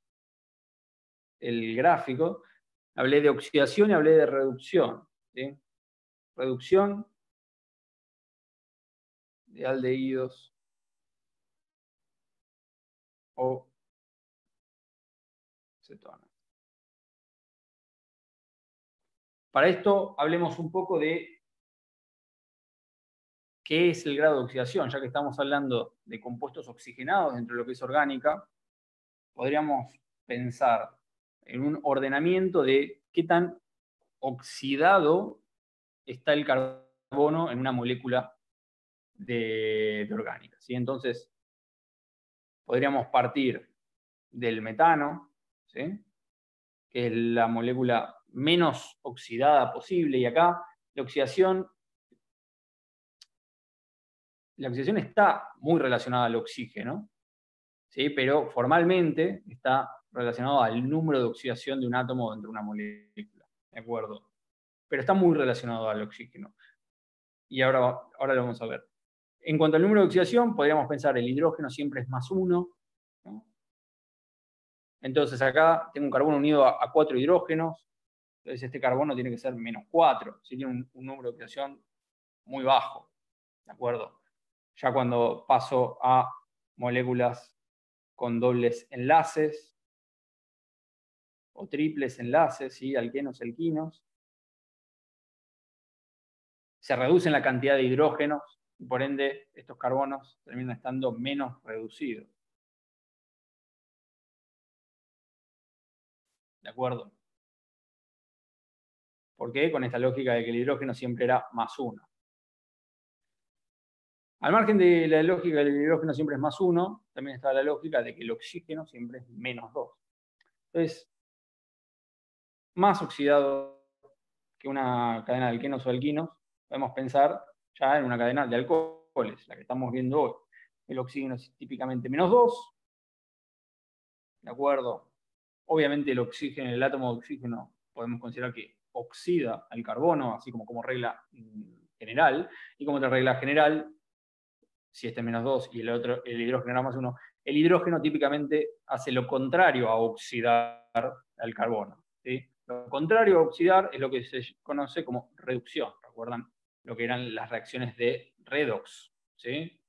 el gráfico. Hablé de oxidación y hablé de reducción. ¿Sí? Reducción de aldehídos o cetonas. Para esto hablemos un poco de qué es el grado de oxidación, ya que estamos hablando de compuestos oxigenados dentro de lo que es orgánica. Podríamos pensar en un ordenamiento de qué tan oxidado está el carbono en una molécula de orgánica. ¿Sí? Entonces, podríamos partir del metano, ¿sí? Que es la molécula menos oxidada posible, y acá la oxidación está muy relacionada al oxígeno, ¿sí? Pero formalmente está relacionado al número de oxidación de un átomo dentro de una molécula, ¿de acuerdo? Pero está muy relacionado al oxígeno. Y ahora lo vamos a ver. En cuanto al número de oxidación, podríamos pensar el hidrógeno siempre es +1, ¿no? Entonces acá tengo un carbono unido a 4 hidrógenos, entonces este carbono tiene que ser -4, ¿sí? Tiene un número de oxidación muy bajo, ¿de acuerdo? Ya cuando paso a moléculas con dobles enlaces o triples enlaces, ¿sí? Alquenos, alquinos, se reducen la cantidad de hidrógenos y por ende estos carbonos terminan estando menos reducidos. ¿De acuerdo? ¿Por qué? Con esta lógica de que el hidrógeno siempre era +1. Al margen de la lógica de que el hidrógeno siempre es +1, también está la lógica de que el oxígeno siempre es -2. Entonces, más oxidado que una cadena de alquenos o alquinos, podemos pensar ya en una cadena de alcoholes, la que estamos viendo hoy. El oxígeno es típicamente -2, ¿de acuerdo? Obviamente el oxígeno, el átomo de oxígeno, podemos considerar que oxida al carbono, así como regla general, y como otra regla general, si este es -2 y el hidrógeno era +1, el hidrógeno típicamente hace lo contrario a oxidar al carbono, ¿sí? Lo contrario a oxidar es lo que se conoce como reducción. ¿Recuerdan lo que eran las reacciones de redox? ¿Sí?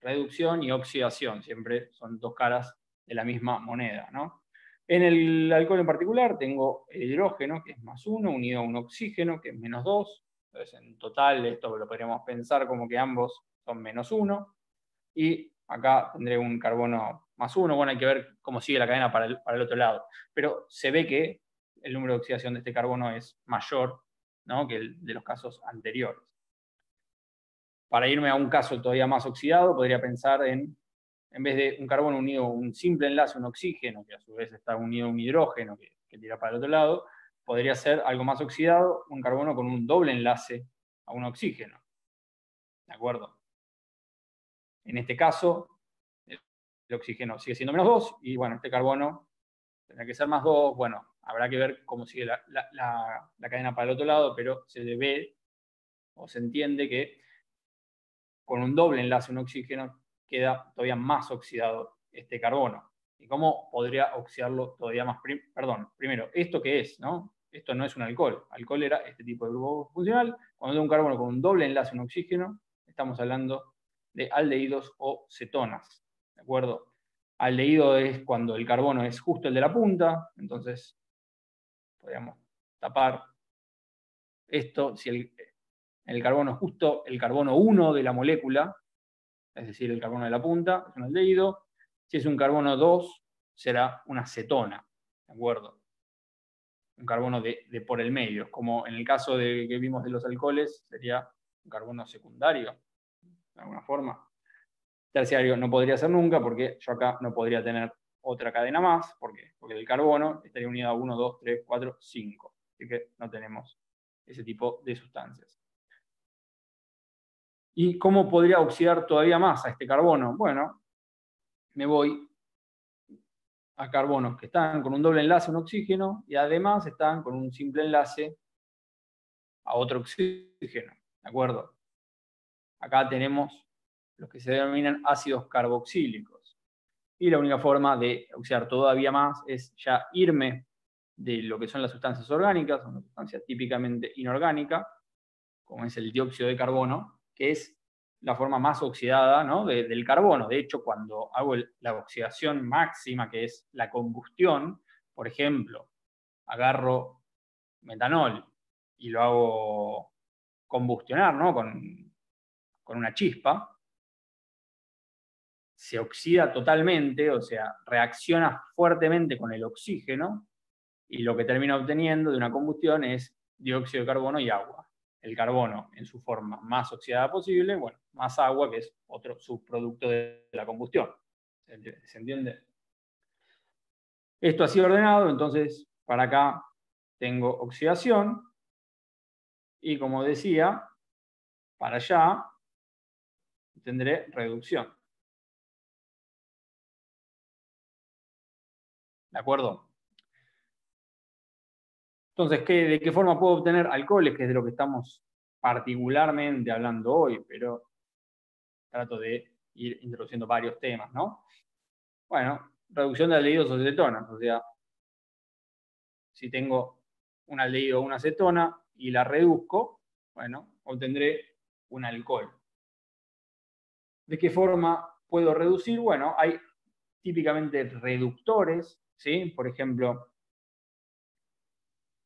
Reducción y oxidación, siempre son dos caras de la misma moneda, ¿no? En el alcohol en particular tengo el hidrógeno, que es +1, unido a un oxígeno, que es -2. Entonces, en total, esto lo podríamos pensar como que ambos son -1. Y acá tendré un carbono +1. Bueno, hay que ver cómo sigue la cadena para el otro lado. Pero se ve que el número de oxidación de este carbono es mayor, ¿no? Que el de los casos anteriores. Para irme a un caso todavía más oxidado, podría pensar en vez de un carbono unido a un simple enlace, un oxígeno, que a su vez está unido a un hidrógeno que tira para el otro lado, podría ser algo más oxidado, un carbono con un doble enlace a un oxígeno. ¿De acuerdo? En este caso, el oxígeno sigue siendo -2, y bueno, este carbono tendrá que ser +2. Bueno, habrá que ver cómo sigue la cadena para el otro lado, pero se ve o se entiende que con un doble enlace, un oxígeno, queda todavía más oxidado este carbono. ¿Y cómo podría oxidarlo todavía más? Perdón, primero, ¿esto qué es? ¿No? Esto no es un alcohol. Alcohol era este tipo de grupo funcional. Cuando tengo un carbono con un doble enlace a un oxígeno, estamos hablando de aldehídos o cetonas. ¿De acuerdo? Aldehído es cuando el carbono es justo el de la punta, entonces podríamos tapar esto. Si el carbono es justo el carbono 1 de la molécula, es decir, el carbono de la punta, es un aldehído. Si es un carbono 2, será una cetona, ¿de acuerdo? Un carbono de por el medio, como en el caso que vimos de los alcoholes, sería un carbono secundario, de alguna forma. Terciario no podría ser nunca, porque yo acá no podría tener otra cadena más, porque el carbono estaría unido a 1, 2, 3, 4, 5. Así que no tenemos ese tipo de sustancias. ¿Y cómo podría oxidar todavía más a este carbono? Bueno, me voy a carbonos que están con un doble enlace a un oxígeno y además están con un simple enlace a otro oxígeno. ¿De acuerdo? Acá tenemos los que se denominan ácidos carboxílicos. Y la única forma de oxidar todavía más es ya irme de lo que son las sustancias orgánicas, una sustancia típicamente inorgánica, como es el dióxido de carbono, que es la forma más oxidada, ¿no?, del carbono. De hecho, cuando hago la oxidación máxima, que es la combustión, por ejemplo, agarro metanol y lo hago combustionar, ¿no?, con una chispa, se oxida totalmente, o sea, reacciona fuertemente con el oxígeno, y lo que termina obteniendo de una combustión es dióxido de carbono y agua. El carbono en su forma más oxidada posible, bueno, más agua, que es otro subproducto de la combustión. ¿Se entiende? Esto así ordenado, entonces para acá tengo oxidación, y como decía, para allá tendré reducción. ¿De acuerdo? Entonces, ¿de qué forma puedo obtener alcoholes? Que es de lo que estamos particularmente hablando hoy, pero trato de ir introduciendo varios temas, ¿no? Bueno, reducción de aldehídos o cetonas, o sea, si tengo un aldehído o una cetona y la reduzco, bueno, obtendré un alcohol. ¿De qué forma puedo reducir? Bueno, hay típicamente reductores, ¿sí? Por ejemplo,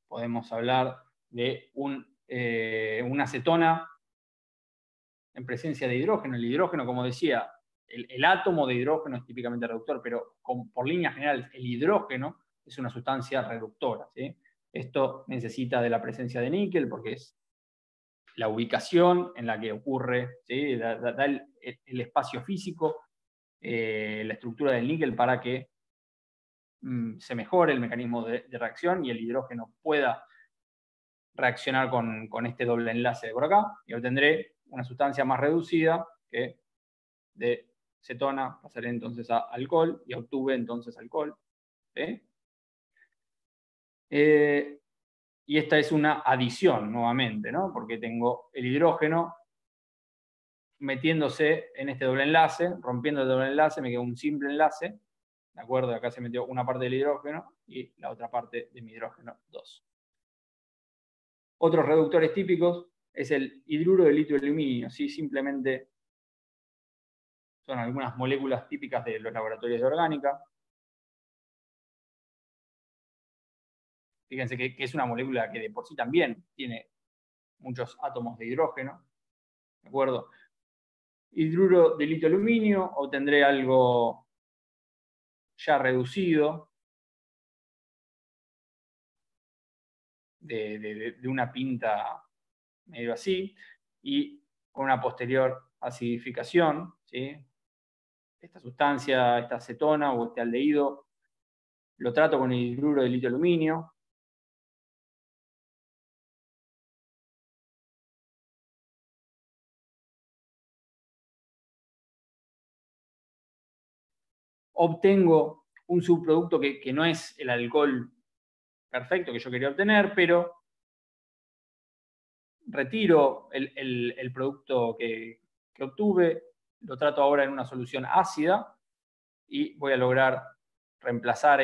podemos hablar de una cetona en presencia de hidrógeno. El hidrógeno, como decía, el átomo de hidrógeno es típicamente reductor, pero por líneas generales, el hidrógeno es una sustancia reductora, ¿sí? Esto necesita de la presencia de níquel, porque es la ubicación en la que ocurre, ¿sí? Da el espacio físico, la estructura del níquel para que se mejore el mecanismo de reacción y el hidrógeno pueda reaccionar con este doble enlace de por acá, y obtendré una sustancia más reducida que de cetona pasaré entonces a alcohol y obtuve entonces alcohol. ¿Sí? Y esta es una adición nuevamente, ¿no? Porque tengo el hidrógeno metiéndose en este doble enlace, rompiendo el doble enlace, me queda un simple enlace, ¿de acuerdo? Acá se metió una parte del hidrógeno y la otra parte de mi hidrógeno 2. Otros reductores típicos es el hidruro de litio de aluminio, ¿sí? Simplemente son algunas moléculas típicas de los laboratorios de orgánica. Fíjense que es una molécula que de por sí también tiene muchos átomos de hidrógeno, ¿de acuerdo? Hidruro de litio aluminio, obtendré algo ya reducido de una pinta medio así, y con una posterior acidificación, ¿sí? Esta sustancia, esta acetona o este aldehído, lo trato con el hidruro de litio aluminio. Obtengo un subproducto que no es el alcohol perfecto que yo quería obtener, pero retiro el producto que obtuve, lo trato ahora en una solución ácida y voy a lograr reemplazar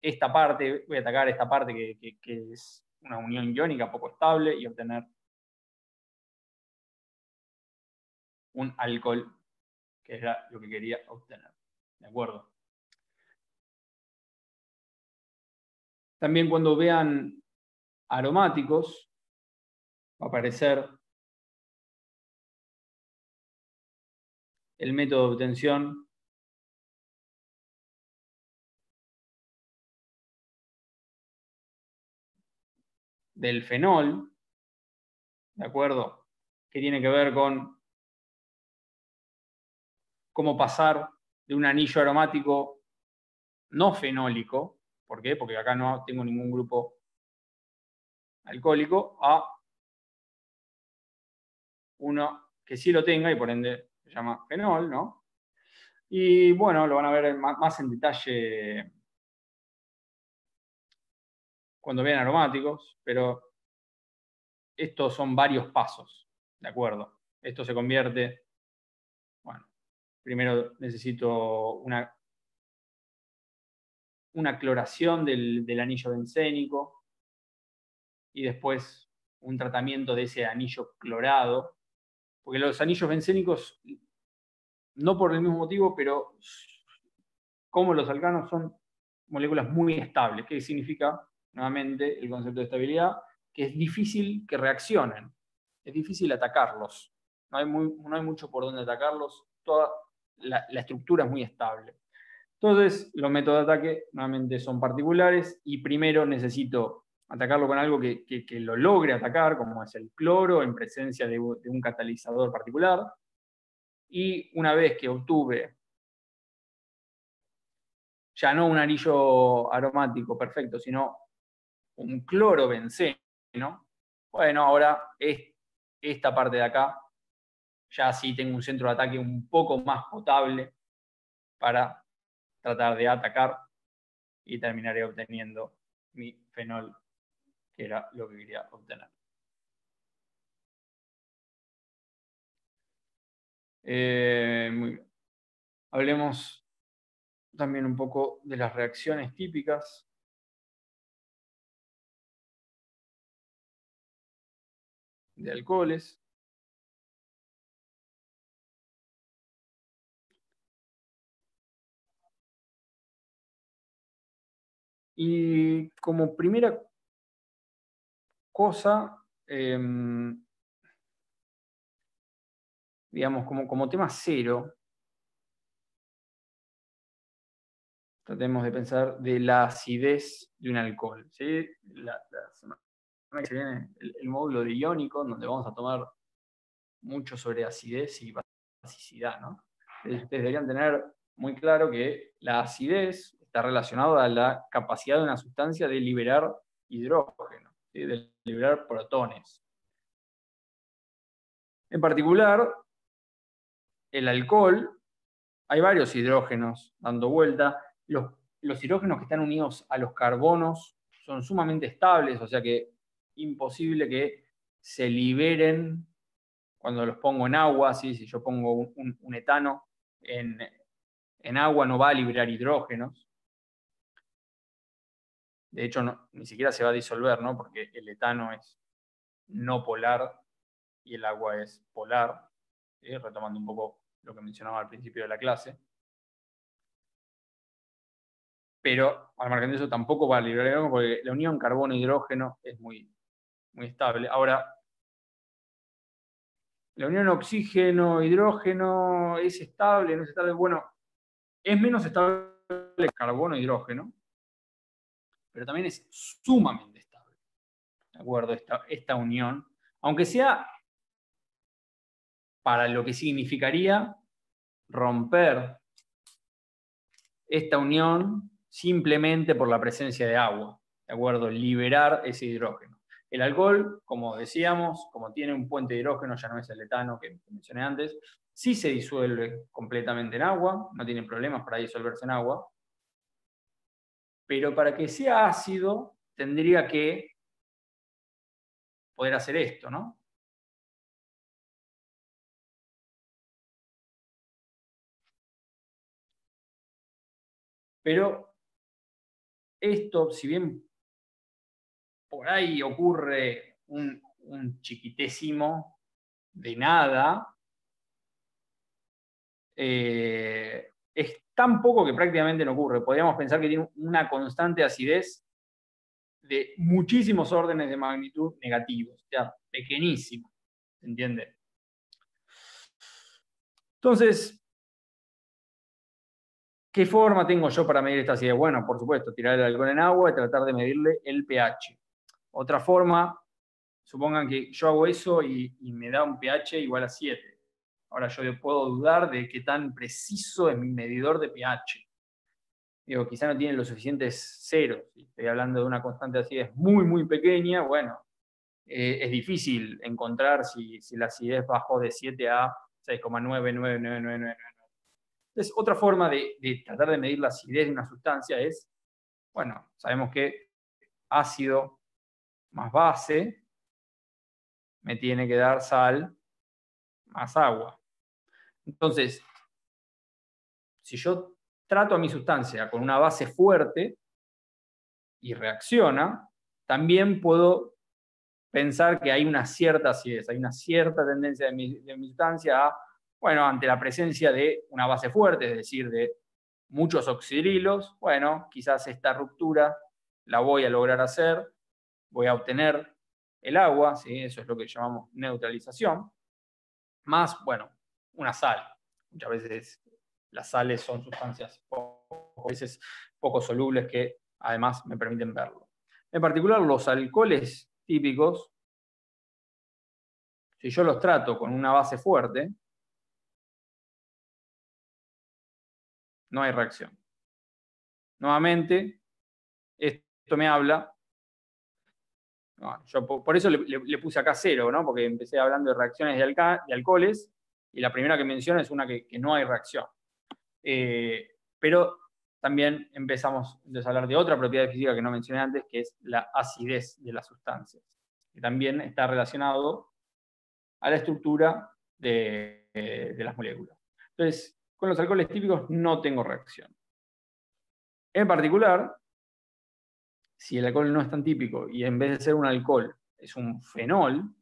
esta parte, voy a atacar esta parte que es una unión iónica poco estable y obtener un alcohol, que era lo que quería obtener. ¿De acuerdo? También cuando vean aromáticos, va a aparecer el método de obtención del fenol, ¿de acuerdo? Que tiene que ver con cómo pasar de un anillo aromático no fenólico, ¿por qué? Porque acá no tengo ningún grupo alcohólico, a uno que sí lo tenga y por ende se llama fenol, ¿no? Y bueno, lo van a ver más en detalle cuando vean aromáticos, pero estos son varios pasos, ¿de acuerdo? Esto se convierte, bueno, primero necesito una cloración del anillo bencénico y después un tratamiento de ese anillo clorado, porque los anillos bencénicos, no por el mismo motivo, pero como los alcanos son moléculas muy estables. ¿Qué significa? Nuevamente, el concepto de estabilidad, que es difícil que reaccionen, es difícil atacarlos, no hay mucho por dónde atacarlos, toda la estructura es muy estable. Entonces, los métodos de ataque nuevamente son particulares y primero necesito atacarlo con algo que lo logre atacar, como es el cloro en presencia de un catalizador particular. Y una vez que obtuve ya no un anillo aromático perfecto, sino un clorobenceno, bueno, ahora esta parte de acá, ya sí tengo un centro de ataque un poco más potable para tratar de atacar y terminaré obteniendo mi fenol, que era lo que quería obtener. Muy bien. Hablemos también un poco de las reacciones típicas de alcoholes. Y como primera cosa, digamos, como tema cero, tratemos de pensar de la acidez de un alcohol. ¿Sí? La semana que se viene el módulo de iónico, donde vamos a tomar mucho sobre acidez y basicidad, ¿no? Ustedes deberían tener muy claro que la acidez está relacionada a la capacidad de una sustancia de liberar hidrógeno, ¿sí? De liberar protones. En particular, el alcohol, hay varios hidrógenos dando vuelta. Los hidrógenos que están unidos a los carbonos son sumamente estables, o sea que imposible que se liberen cuando los pongo en agua. ¿Sí? Si yo pongo un etano en agua, no va a liberar hidrógenos. De hecho, ni siquiera se va a disolver, ¿no? Porque el etano es no polar y el agua es polar. ¿Sí? Retomando un poco lo que mencionaba al principio de la clase. Pero al margen de eso tampoco va a liberar hidrógeno porque la unión carbono-hidrógeno es muy, muy estable. Ahora, la unión oxígeno-hidrógeno es estable, no es estable. Bueno, es menos estable el carbono-hidrógeno, pero también es sumamente estable. ¿De acuerdo? Esta unión, aunque sea para lo que significaría romper esta unión simplemente por la presencia de agua, ¿de acuerdo? Liberar ese hidrógeno. El alcohol, como decíamos, como tiene un puente de hidrógeno, ya no es el etano que mencioné antes, sí se disuelve completamente en agua, no tiene problemas para disolverse en agua, pero para que sea ácido tendría que poder hacer esto, ¿no? Pero esto, si bien por ahí ocurre un chiquitésimo de nada, es tan poco que prácticamente no ocurre. Podríamos pensar que tiene una constante acidez de muchísimos órdenes de magnitud negativos, o sea, pequeñísimo, ¿se entiende? Entonces, ¿qué forma tengo yo para medir esta acidez? Bueno, por supuesto, tirar el alcohol en agua y tratar de medirle el pH. Otra forma, supongan que yo hago eso y me da un pH igual a 7. Ahora yo puedo dudar de qué tan preciso es mi medidor de pH. Digo, quizá no tiene los suficientes ceros. Si estoy hablando de una constante de acidez muy, muy pequeña, bueno, es difícil encontrar si la acidez bajó de 7 a 6,99999. Entonces, otra forma de tratar de medir la acidez de una sustancia es, bueno, sabemos que ácido más base me tiene que dar sal más agua. Entonces, si yo trato a mi sustancia con una base fuerte y reacciona, también puedo pensar que hay una cierta acidez, hay una cierta tendencia de mi sustancia a, bueno, ante la presencia de una base fuerte, es decir, de muchos oxidrilos, bueno, quizás esta ruptura la voy a lograr hacer, voy a obtener el agua, ¿sí? Eso es lo que llamamos neutralización, más, bueno, una sal. Muchas veces las sales son sustancias veces poco solubles que además me permiten verlo. En particular, los alcoholes típicos, si yo los trato con una base fuerte, no hay reacción. Nuevamente, esto me habla. No, yo por eso le puse acá 0, ¿no? Porque empecé hablando de reacciones de alcoholes y la primera que menciono es una que no hay reacción. Pero también empezamos a hablar de otra propiedad física que no mencioné antes, que es la acidez de las sustancias, que también está relacionado a la estructura de las moléculas. Entonces, con los alcoholes típicos no tengo reacción. En particular, si el alcohol no es tan típico y en vez de ser un alcohol es un fenol,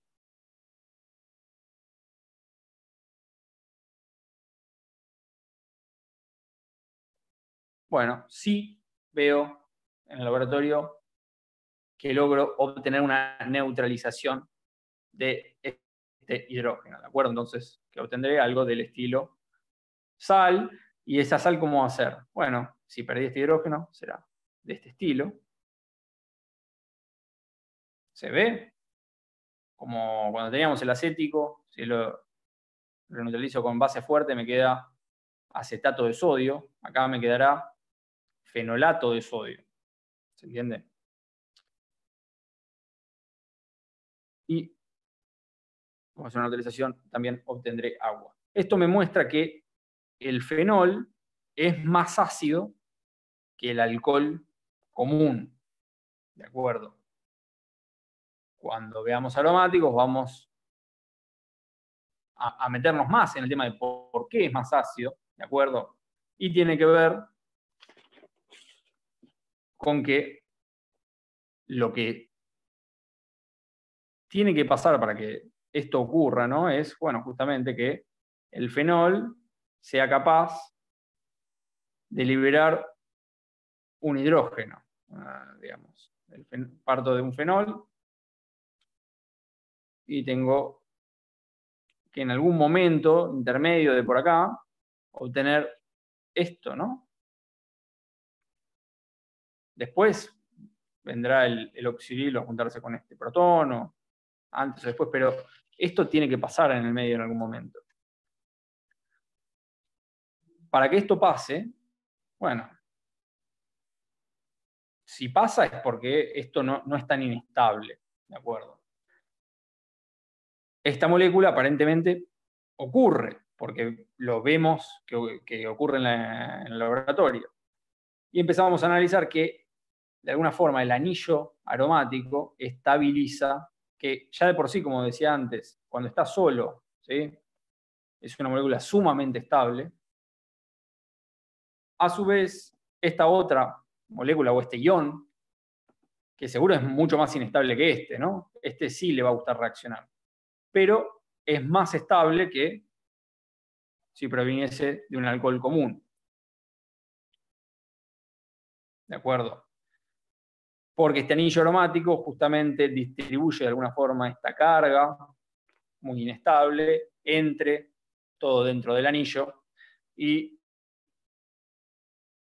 bueno, sí veo en el laboratorio que logro obtener una neutralización de este hidrógeno, ¿de acuerdo? Entonces, que obtendré algo del estilo sal, y esa sal, ¿cómo va a ser? Bueno, si perdí este hidrógeno, será de este estilo. ¿Se ve? Como cuando teníamos el acético, si lo neutralizo con base fuerte, me queda acetato de sodio. Acá me quedará fenolato de sodio. ¿Se entiende? Y con hacer una neutralización también obtendré agua. Esto me muestra que el fenol es más ácido que el alcohol común. ¿De acuerdo? Cuando veamos aromáticos vamos a meternos más en el tema de por qué es más ácido, ¿de acuerdo? Y tiene que ver con que lo que tiene que pasar para que esto ocurra, ¿no? Es, bueno, justamente que el fenol sea capaz de liberar un hidrógeno, digamos. Parto de un fenol y tengo que en algún momento intermedio de por acá obtener esto, ¿no? Después vendrá el oxidrilo a juntarse con este protono, antes o después, pero esto tiene que pasar en el medio en algún momento. Para que esto pase, bueno, si pasa es porque esto no es tan inestable, ¿de acuerdo? Esta molécula aparentemente ocurre, porque lo vemos que ocurre en el laboratorio. Y empezamos a analizar que, de alguna forma, el anillo aromático estabiliza, que ya de por sí, como decía antes, cuando está solo, ¿sí? Es una molécula sumamente estable. A su vez, esta otra molécula o este ion, que seguro es mucho más inestable que este, ¿no? Este sí le va a gustar reaccionar, pero es más estable que si proviniese de un alcohol común. ¿De acuerdo? Porque este anillo aromático justamente distribuye de alguna forma esta carga muy inestable entre todo dentro del anillo y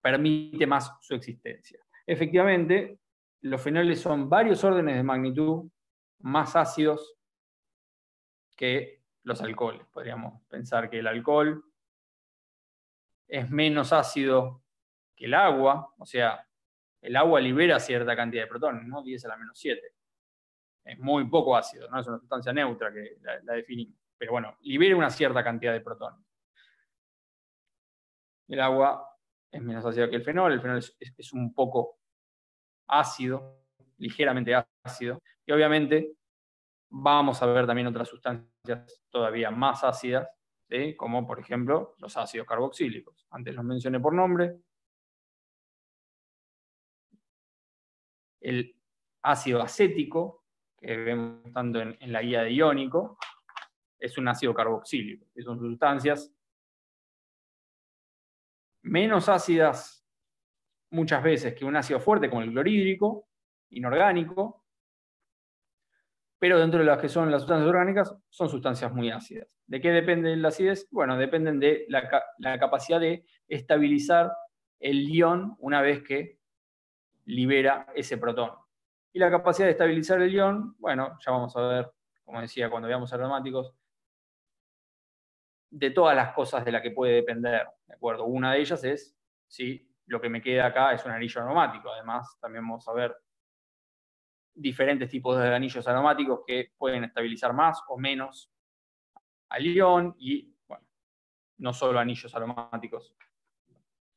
permite más su existencia. Efectivamente, los fenoles son varios órdenes de magnitud más ácidos que los alcoholes. Podríamos pensar que el alcohol es menos ácido que el agua, o sea, el agua libera cierta cantidad de protones, ¿no? 10 a la menos 7. Es muy poco ácido, no es una sustancia neutra que la definimos. Pero bueno, libera una cierta cantidad de protones. El agua es menos ácido que el fenol es un poco ácido, ligeramente ácido, y obviamente vamos a ver también otras sustancias todavía más ácidas, ¿sí? Como por ejemplo los ácidos carboxílicos. Antes los mencioné por nombre. El ácido acético, que vemos tanto en la guía de iónico, es un ácido carboxílico. Son sustancias menos ácidas muchas veces que un ácido fuerte como el clorhídrico, inorgánico, pero dentro de las que son las sustancias orgánicas son sustancias muy ácidas. ¿De qué depende la acidez? Bueno, dependen de la capacidad de estabilizar el ion una vez que libera ese protón. Y la capacidad de estabilizar el ion, bueno, ya vamos a ver, como decía, cuando veamos aromáticos, de todas las cosas de las que puede depender, ¿de acuerdo? Una de ellas es si lo que me queda acá es un anillo aromático. Además, también vamos a ver diferentes tipos de anillos aromáticos que pueden estabilizar más o menos al ion y, bueno, no solo anillos aromáticos,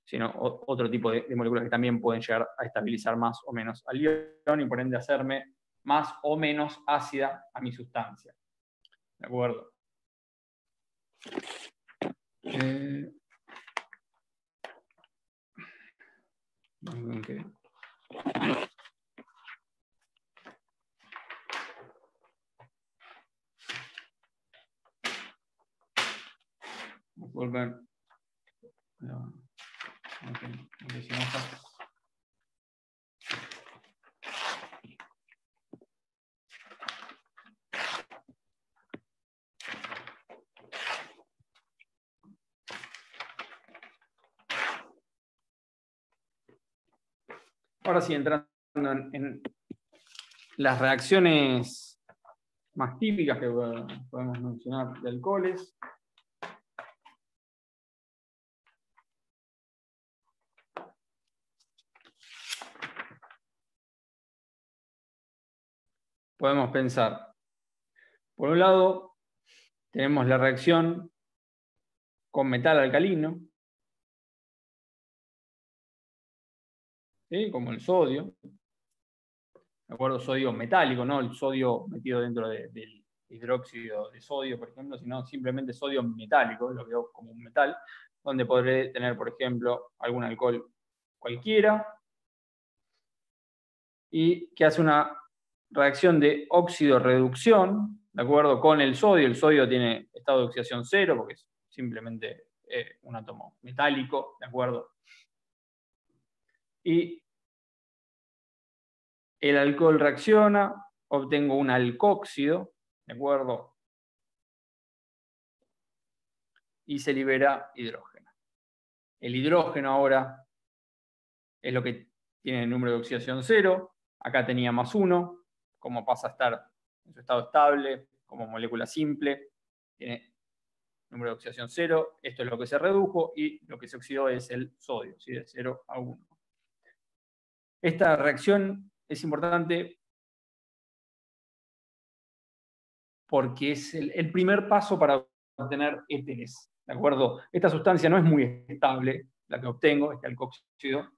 sino otro tipo de moléculas que también pueden llegar a estabilizar más o menos al ion y por ende hacerme más o menos ácida a mi sustancia. ¿De acuerdo? Okay. Volver. Okay. Si no está... Ahora sí, entrando en las reacciones más típicas que podemos mencionar de alcoholes. Podemos pensar, por un lado, tenemos la reacción con metal alcalino, ¿sí? Como el sodio, ¿de acuerdo? Sodio metálico, no el sodio metido dentro del hidróxido de sodio, por ejemplo, sino simplemente sodio metálico, lo veo como un metal, donde podré tener, por ejemplo, algún alcohol cualquiera, y que hace una reacción de óxido-reducción, ¿de acuerdo? Con el sodio tiene estado de oxidación cero, porque es simplemente un átomo metálico, ¿de acuerdo? Y el alcohol reacciona, obtengo un alcóxido, ¿de acuerdo? Y se libera hidrógeno. El hidrógeno ahora es lo que tiene el número de oxidación cero, acá tenía +1, como pasa a estar en su estado estable, como molécula simple, tiene número de oxidación 0, esto es lo que se redujo, y lo que se oxidó es el sodio, ¿sí? De 0 a 1. Esta reacción es importante porque es el primer paso para obtener éteres, ¿de acuerdo? Esta sustancia no es muy estable, la que obtengo, este alcóxido,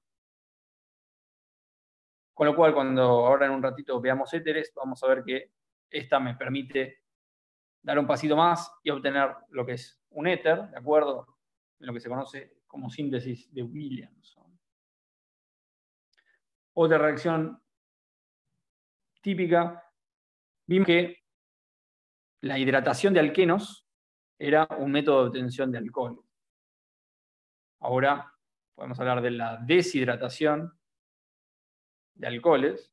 con lo cual cuando ahora en un ratito veamos éteres, vamos a ver que esta me permite dar un pasito más y obtener lo que es un éter, ¿de acuerdo? En lo que se conoce como síntesis de Williamson. Otra reacción típica, vimos que la hidratación de alquenos era un método de obtención de alcohol. Ahora podemos hablar de la deshidratación de alcoholes.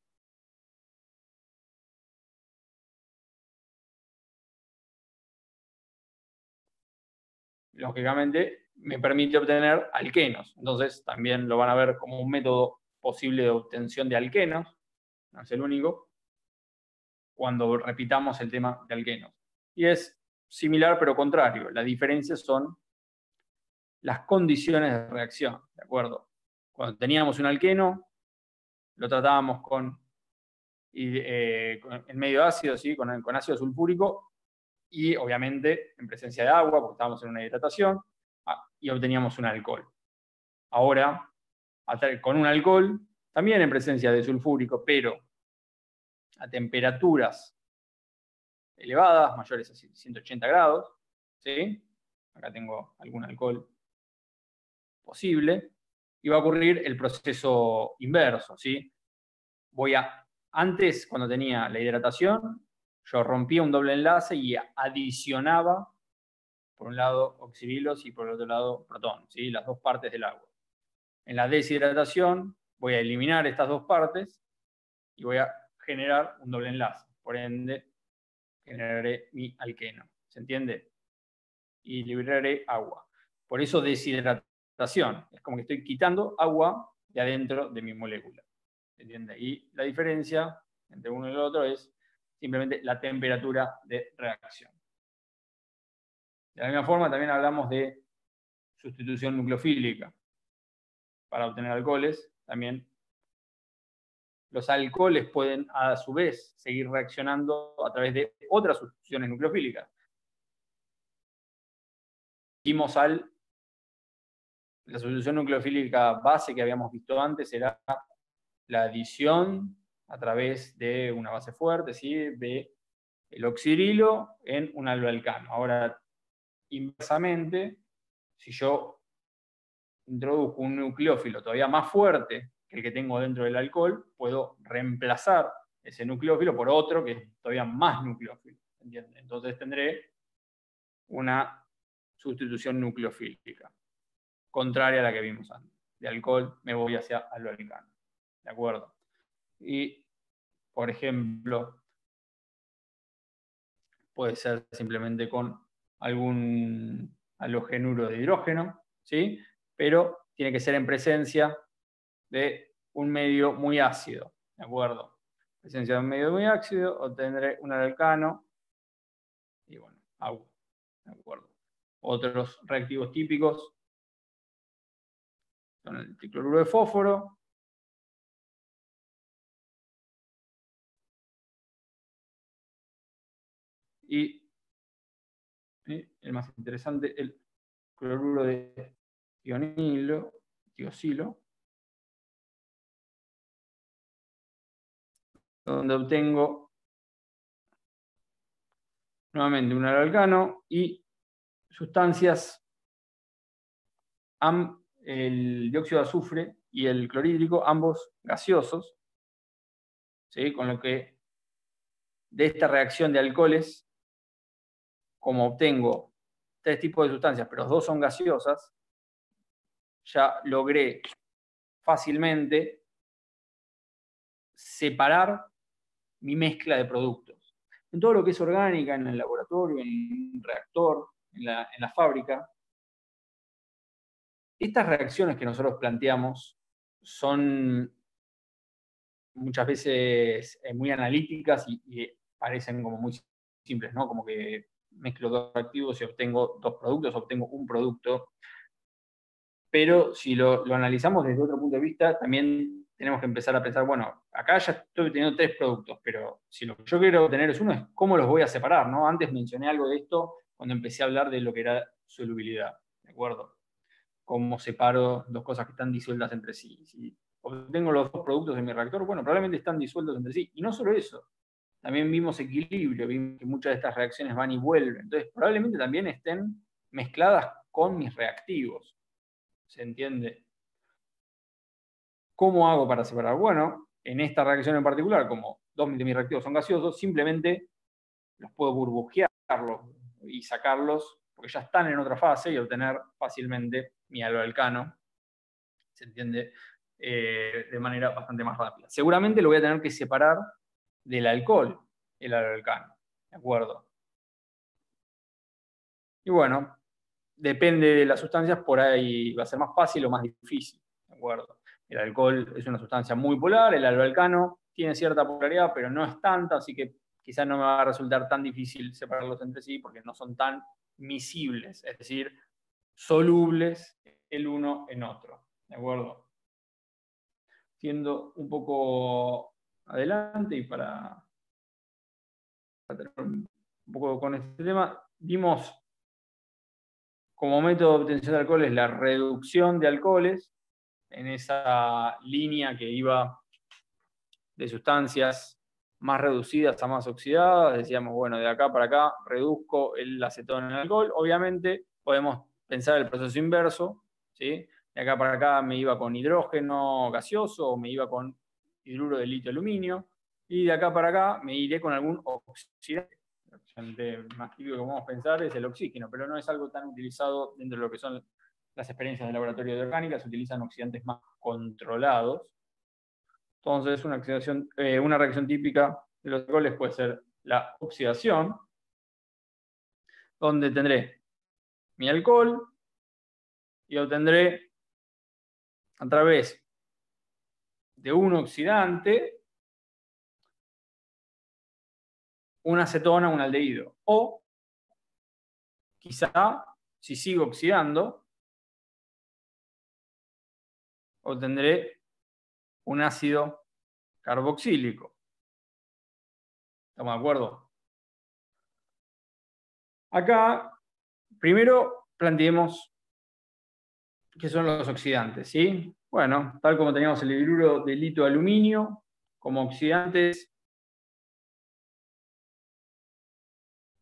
Lógicamente, me permite obtener alquenos. Entonces, también lo van a ver como un método posible de obtención de alquenos. No es el único. Cuando repitamos el tema de alquenos. Y es similar pero contrario. Las diferencias son las condiciones de reacción, ¿de acuerdo? Cuando teníamos un alqueno, lo tratábamos en medio ácido, ¿sí? con ácido sulfúrico, y obviamente en presencia de agua, porque estábamos en una hidratación, y obteníamos un alcohol. Ahora, con un alcohol, también en presencia de sulfúrico, pero a temperaturas elevadas, mayores a 180 grados, ¿sí? Acá tengo algún alcohol posible, y va a ocurrir el proceso inverso, ¿sí? Antes, cuando tenía la hidratación, yo rompía un doble enlace y adicionaba, por un lado, oxidrilos y por el otro lado, protón, ¿sí? Las dos partes del agua. En la deshidratación, voy a eliminar estas dos partes y voy a generar un doble enlace. Por ende, generaré mi alqueno. ¿Se entiende? Y liberaré agua. Por eso deshidratación. Es como que estoy quitando agua de adentro de mi molécula. ¿Se entiende? Y la diferencia entre uno y el otro es simplemente la temperatura de reacción. De la misma forma, también hablamos de sustitución nucleofílica. Para obtener alcoholes, también los alcoholes pueden, a su vez, seguir reaccionando a través de otras sustituciones nucleofílicas. Vimos la sustitución nucleofílica base que habíamos visto antes era la adición a través de una base fuerte, ¿sí? De el oxidrilo en un alcoalcano. Ahora, inversamente, si yo introduzco un nucleófilo todavía más fuerte que el que tengo dentro del alcohol, puedo reemplazar ese nucleófilo por otro que es todavía más nucleófilo. ¿Entiendes? Entonces tendré una sustitución nucleofílica, contraria a la que vimos antes. De alcohol me voy hacia alcoalcano. ¿De acuerdo? Y, por ejemplo, puede ser simplemente con algún halogenuro de hidrógeno, ¿sí? Pero tiene que ser en presencia de un medio muy ácido, ¿de acuerdo? En presencia de un medio muy ácido, obtendré un alcano y, bueno, agua, ¿de acuerdo? Otros reactivos típicos son el tricloruro de fósforo, y el más interesante, el cloruro de tiosilo, donde obtengo nuevamente un alcano y sustancias, el dióxido de azufre y el clorhídrico, ambos gaseosos, ¿sí? Con lo que de esta reacción de alcoholes, como obtengo tres tipos de sustancias, pero dos son gaseosas, ya logré fácilmente separar mi mezcla de productos. En todo lo que es orgánica, en el laboratorio, en el reactor, en la fábrica, estas reacciones que nosotros planteamos son muchas veces muy analíticas y parecen como muy simples, ¿no? Como que mezclo dos reactivos y obtengo dos productos, obtengo un producto. Pero si lo analizamos desde otro punto de vista, también tenemos que empezar a pensar, bueno, acá ya estoy teniendo tres productos, pero si lo que yo quiero obtener es uno, es cómo los voy a separar, ¿no? Antes mencioné algo de esto cuando empecé a hablar de lo que era solubilidad, ¿de acuerdo? Cómo separo dos cosas que están disueltas entre sí. Si obtengo los dos productos en mi reactor, bueno, probablemente están disueltos entre sí. Y no solo eso, también vimos equilibrio, vimos que muchas de estas reacciones van y vuelven. Entonces, probablemente también estén mezcladas con mis reactivos. ¿Se entiende? ¿Cómo hago para separar? Bueno, en esta reacción en particular, como 2 de mis reactivos son gaseosos, simplemente los puedo burbujearlos y sacarlos, porque ya están en otra fase, y obtener fácilmente mi aloalcano, se entiende, de manera bastante más rápida. Seguramente lo voy a tener que separar del alcohol, el aloalcano, ¿de acuerdo? Y bueno, depende de las sustancias, por ahí va a ser más fácil o más difícil, ¿de acuerdo? El alcohol es una sustancia muy polar, el aloalcano tiene cierta polaridad, pero no es tanta, así que quizás no me va a resultar tan difícil separarlos entre sí, porque no son tan miscibles, es decir, solubles el uno en otro, ¿de acuerdo? Siendo un poco adelante y para terminar un poco con este tema, vimos como método de obtención de alcoholes la reducción de alcoholes en esa línea que iba de sustancias más reducidas a más oxidadas. Decíamos, bueno, de acá para acá reduzco el acetona en alcohol. Obviamente podemos pensar el proceso inverso, ¿sí? De acá para acá me iba con hidrógeno gaseoso o me iba con hidruro de litio aluminio, y de acá para acá me iré con algún oxidante. El oxidante más típico que podemos pensar es el oxígeno, pero no es algo tan utilizado dentro de lo que son las experiencias de laboratorio de orgánica. Se utilizan oxidantes más controlados. Entonces, una reacción típica de los alcoholes puede ser la oxidación, donde tendré mi alcohol y obtendré a través de un oxidante una acetona, un aldehído. O quizá, si sigo oxidando, obtendré un ácido carboxílico. ¿Estamos de acuerdo? Acá, primero planteemos qué son los oxidantes, ¿sí? Bueno, tal como teníamos el hidruro de litio de aluminio, como oxidantes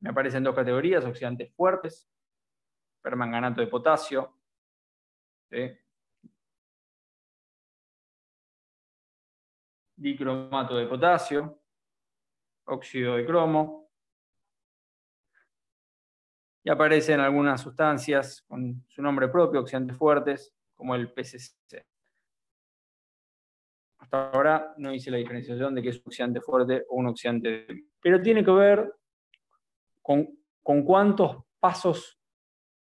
me aparecen dos categorías: oxidantes fuertes, permanganato de potasio, ¿sí? Dicromato de potasio, óxido de cromo, y aparecen algunas sustancias con su nombre propio, oxidantes fuertes, como el PCC. Hasta ahora no hice la diferenciación de qué es un oxidante fuerte o un oxidante débil, pero tiene que ver con cuántos pasos,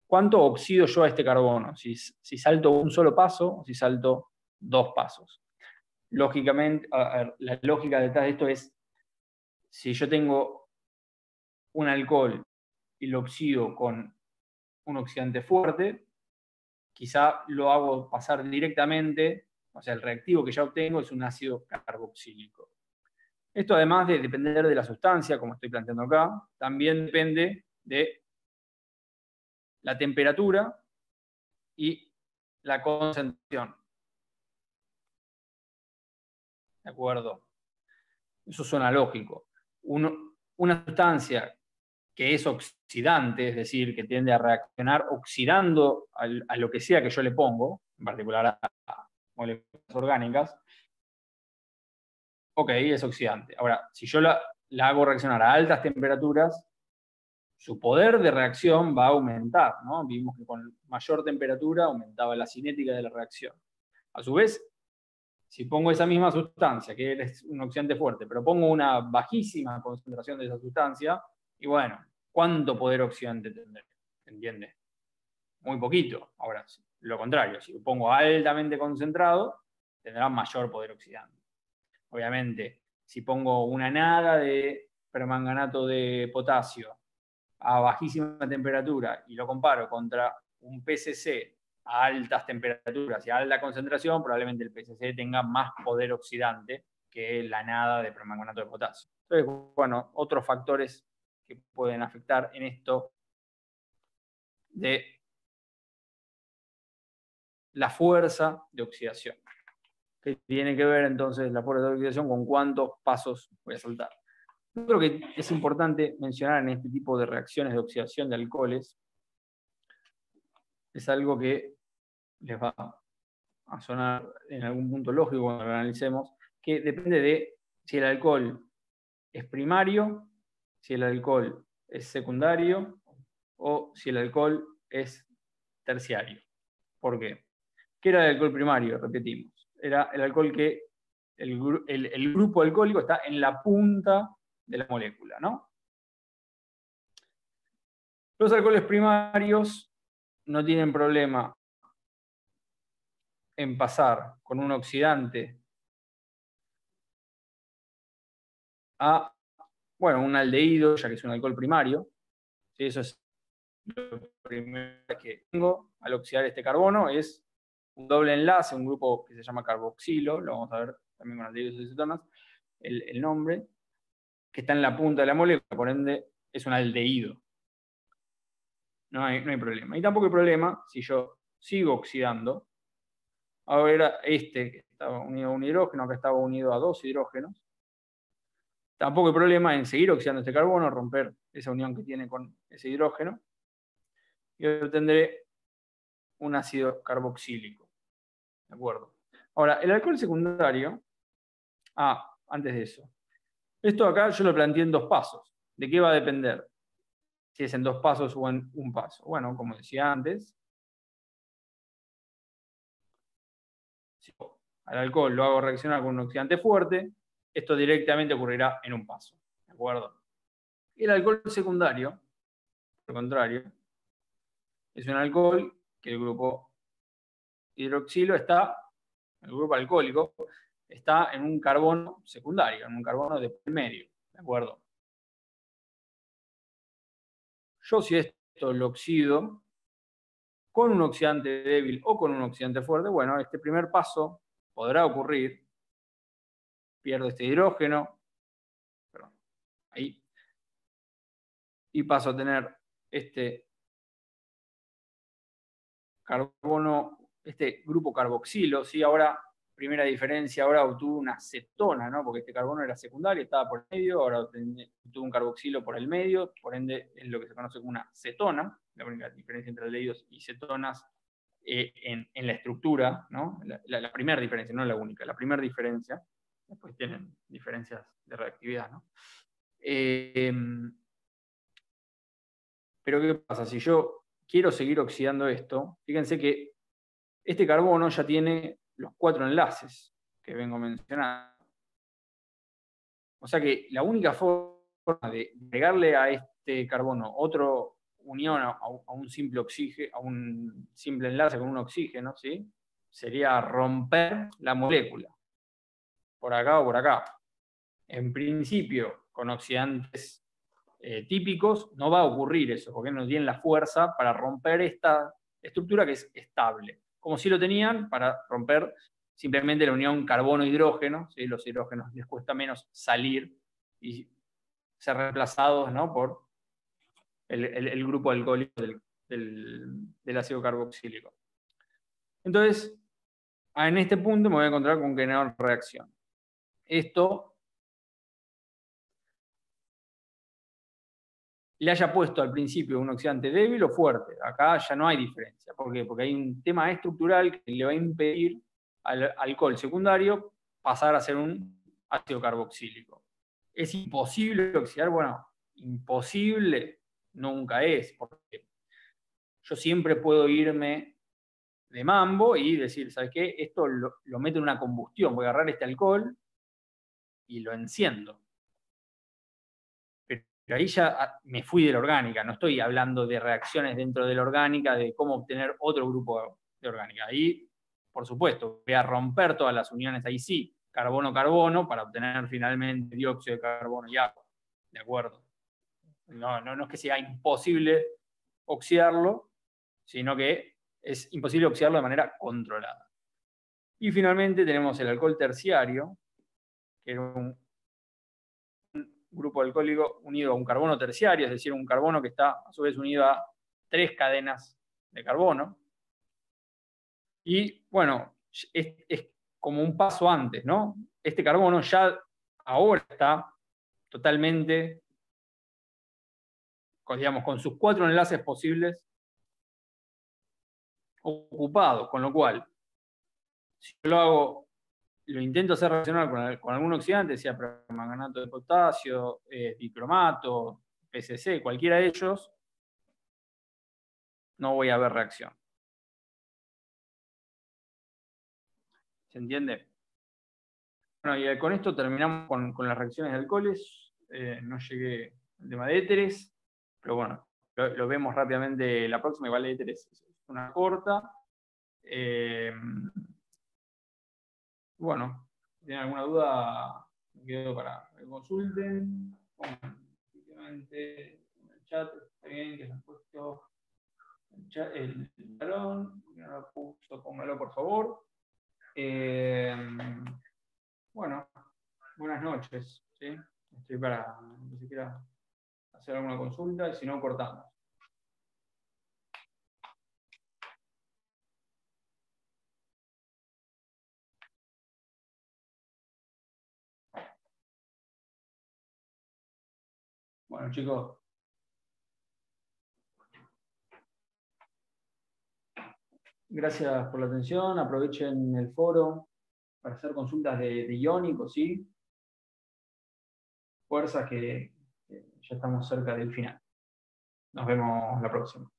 cuánto oxido yo a este carbono, si salto un solo paso o si salto 2 pasos. Lógicamente, la lógica detrás de esto es, si yo tengo un alcohol y lo oxido con un oxidante fuerte, quizá lo hago pasar directamente, o sea, el reactivo que ya obtengo es un ácido carboxílico. Esto, además de depender de la sustancia, como estoy planteando acá, también depende de la temperatura y la concentración. ¿De acuerdo? Eso suena lógico. Una sustancia que es oxidante, es decir, que tiende a reaccionar oxidando a lo que sea que yo le pongo, en particular a moléculas orgánicas, ok, es oxidante. Ahora, si yo la hago reaccionar a altas temperaturas, su poder de reacción va a aumentar, ¿no? Vimos que con mayor temperatura aumentaba la cinética de la reacción. A su vez, si pongo esa misma sustancia, que es un oxidante fuerte, pero pongo una bajísima concentración de esa sustancia, y bueno, ¿cuánto poder oxidante tendré? ¿Entiende? Muy poquito. Ahora, lo contrario, si lo pongo altamente concentrado, tendrá mayor poder oxidante. Obviamente, si pongo una nada de permanganato de potasio a bajísima temperatura y lo comparo contra un PCC a altas temperaturas y a alta concentración, probablemente el PCC tenga más poder oxidante que la nada de permanganato de potasio. Entonces, bueno, otros factores que pueden afectar en esto de la fuerza de oxidación, que tiene que ver entonces la fuerza de oxidación con cuántos pasos voy a saltar. Yo creo que es importante mencionar en este tipo de reacciones de oxidación de alcoholes, es algo que les va a sonar en algún punto lógico cuando lo analicemos, que depende de si el alcohol es primario, si el alcohol es secundario o si el alcohol es terciario. ¿Por qué? ¿Qué era el alcohol primario? Repetimos. Era el alcohol que el grupo alcohólico está en la punta de la molécula, ¿no? Los alcoholes primarios no tienen problema en pasar con un oxidante a, bueno, un aldehído, ya que es un alcohol primario. ¿Sí? Eso es lo primero que tengo al oxidar este carbono, es un doble enlace, un grupo que se llama carboxilo, lo vamos a ver también con aldehídos y cetonas, el nombre, que está en la punta de la molécula, por ende es un aldehído. No hay problema. Y tampoco hay problema si yo sigo oxidando. Ahora este que estaba unido a un hidrógeno, acá estaba unido a dos hidrógenos. Tampoco hay problema en seguir oxidando este carbono, romper esa unión que tiene con ese hidrógeno. Y obtendré un ácido carboxílico. ¿De acuerdo? Ahora, el alcohol secundario. Antes de eso. Esto acá yo lo planteé en dos pasos. ¿De qué va a depender? Si es en dos pasos o en un paso. Bueno, como decía antes, si al alcohol lo hago reaccionar con un oxidante fuerte, esto directamente ocurrirá en un paso. ¿De acuerdo? Y el alcohol secundario, por el contrario, es un alcohol que el grupo hidroxilo el grupo alcohólico, está en un carbono secundario, en un carbono de medio. ¿De acuerdo? Yo si esto lo oxido con un oxidante débil o con un oxidante fuerte, bueno, este primer paso podrá ocurrir. Pierdo este hidrógeno, perdón, ahí, y paso a tener este carbono, este grupo carboxilo, ¿sí? Ahora, primera diferencia, ahora obtuve una cetona, ¿no? Porque este carbono era secundario, estaba por el medio, ahora obtuve un carboxilo por el medio, por ende es lo que se conoce como una cetona. La única diferencia entre aldehídos y cetonas en la estructura, ¿no? La primera diferencia, no la única, la primera diferencia. Después tienen diferencias de reactividad, ¿no? Pero ¿qué pasa? Si yo quiero seguir oxidando esto, fíjense que este carbono ya tiene los 4 enlaces que vengo mencionando. O sea que la única forma de agregarle a este carbono otra unión a un simple oxígeno, a un simple enlace con un oxígeno, ¿sí? Sería romper la molécula. Por acá o por acá. En principio, con oxidantes típicos, no va a ocurrir eso, porque no tienen la fuerza para romper esta estructura que es estable. Como si lo tenían para romper simplemente la unión carbono-hidrógeno, ¿sí? Los hidrógenos les cuesta menos salir y ser reemplazados, ¿no? Por el grupo alcohólico del ácido carboxílico. Entonces, en este punto me voy a encontrar con que no reacción. Esto le haya puesto al principio un oxidante débil o fuerte. Acá ya no hay diferencia. ¿Por qué? Porque hay un tema estructural que le va a impedir al alcohol secundario pasar a ser un ácido carboxílico. ¿Es imposible oxidar? Bueno, imposible nunca es, porque yo siempre puedo irme de mambo y decir, ¿sabes qué? Esto lo meto en una combustión, voy a agarrar este alcohol y lo enciendo. Pero ahí ya me fui de la orgánica, no estoy hablando de reacciones dentro de la orgánica, de cómo obtener otro grupo de orgánica. Ahí, por supuesto, voy a romper todas las uniones, ahí sí, carbono-carbono, para obtener finalmente dióxido de carbono y agua. ¿De acuerdo? No es que sea imposible oxidarlo, sino que es imposible oxidarlo de manera controlada. Y finalmente tenemos el alcohol terciario, que es un grupo alcohólico unido a un carbono terciario, es decir, un carbono que está a su vez unido a 3 cadenas de carbono. Y bueno, es como un paso antes, ¿no? Este carbono ya ahora está totalmente, digamos, con sus 4 enlaces posibles ocupados, con lo cual Si yo lo intento hacer reaccionar con algún oxidante, sea permanganato de potasio, dicromato, PCC, cualquiera de ellos, no voy a ver reacción. ¿Se entiende? Bueno, y con esto terminamos con las reacciones de alcoholes. No llegué al tema de éteres, pero bueno, lo vemos rápidamente la próxima. Igual de éteres es una corta. Bueno, si tienen alguna duda, me quedo para que consulten. Efectivamente, en el chat está bien que se han puesto el balón. No lo puso, póngalo por favor. Bueno, buenas noches. ¿Sí? Estoy para si quiera hacer alguna consulta y si no, cortamos. Bueno, chicos. Gracias por la atención. Aprovechen el foro para hacer consultas de iónico, ¿sí? Fuerzas que ya estamos cerca del final. Nos vemos la próxima.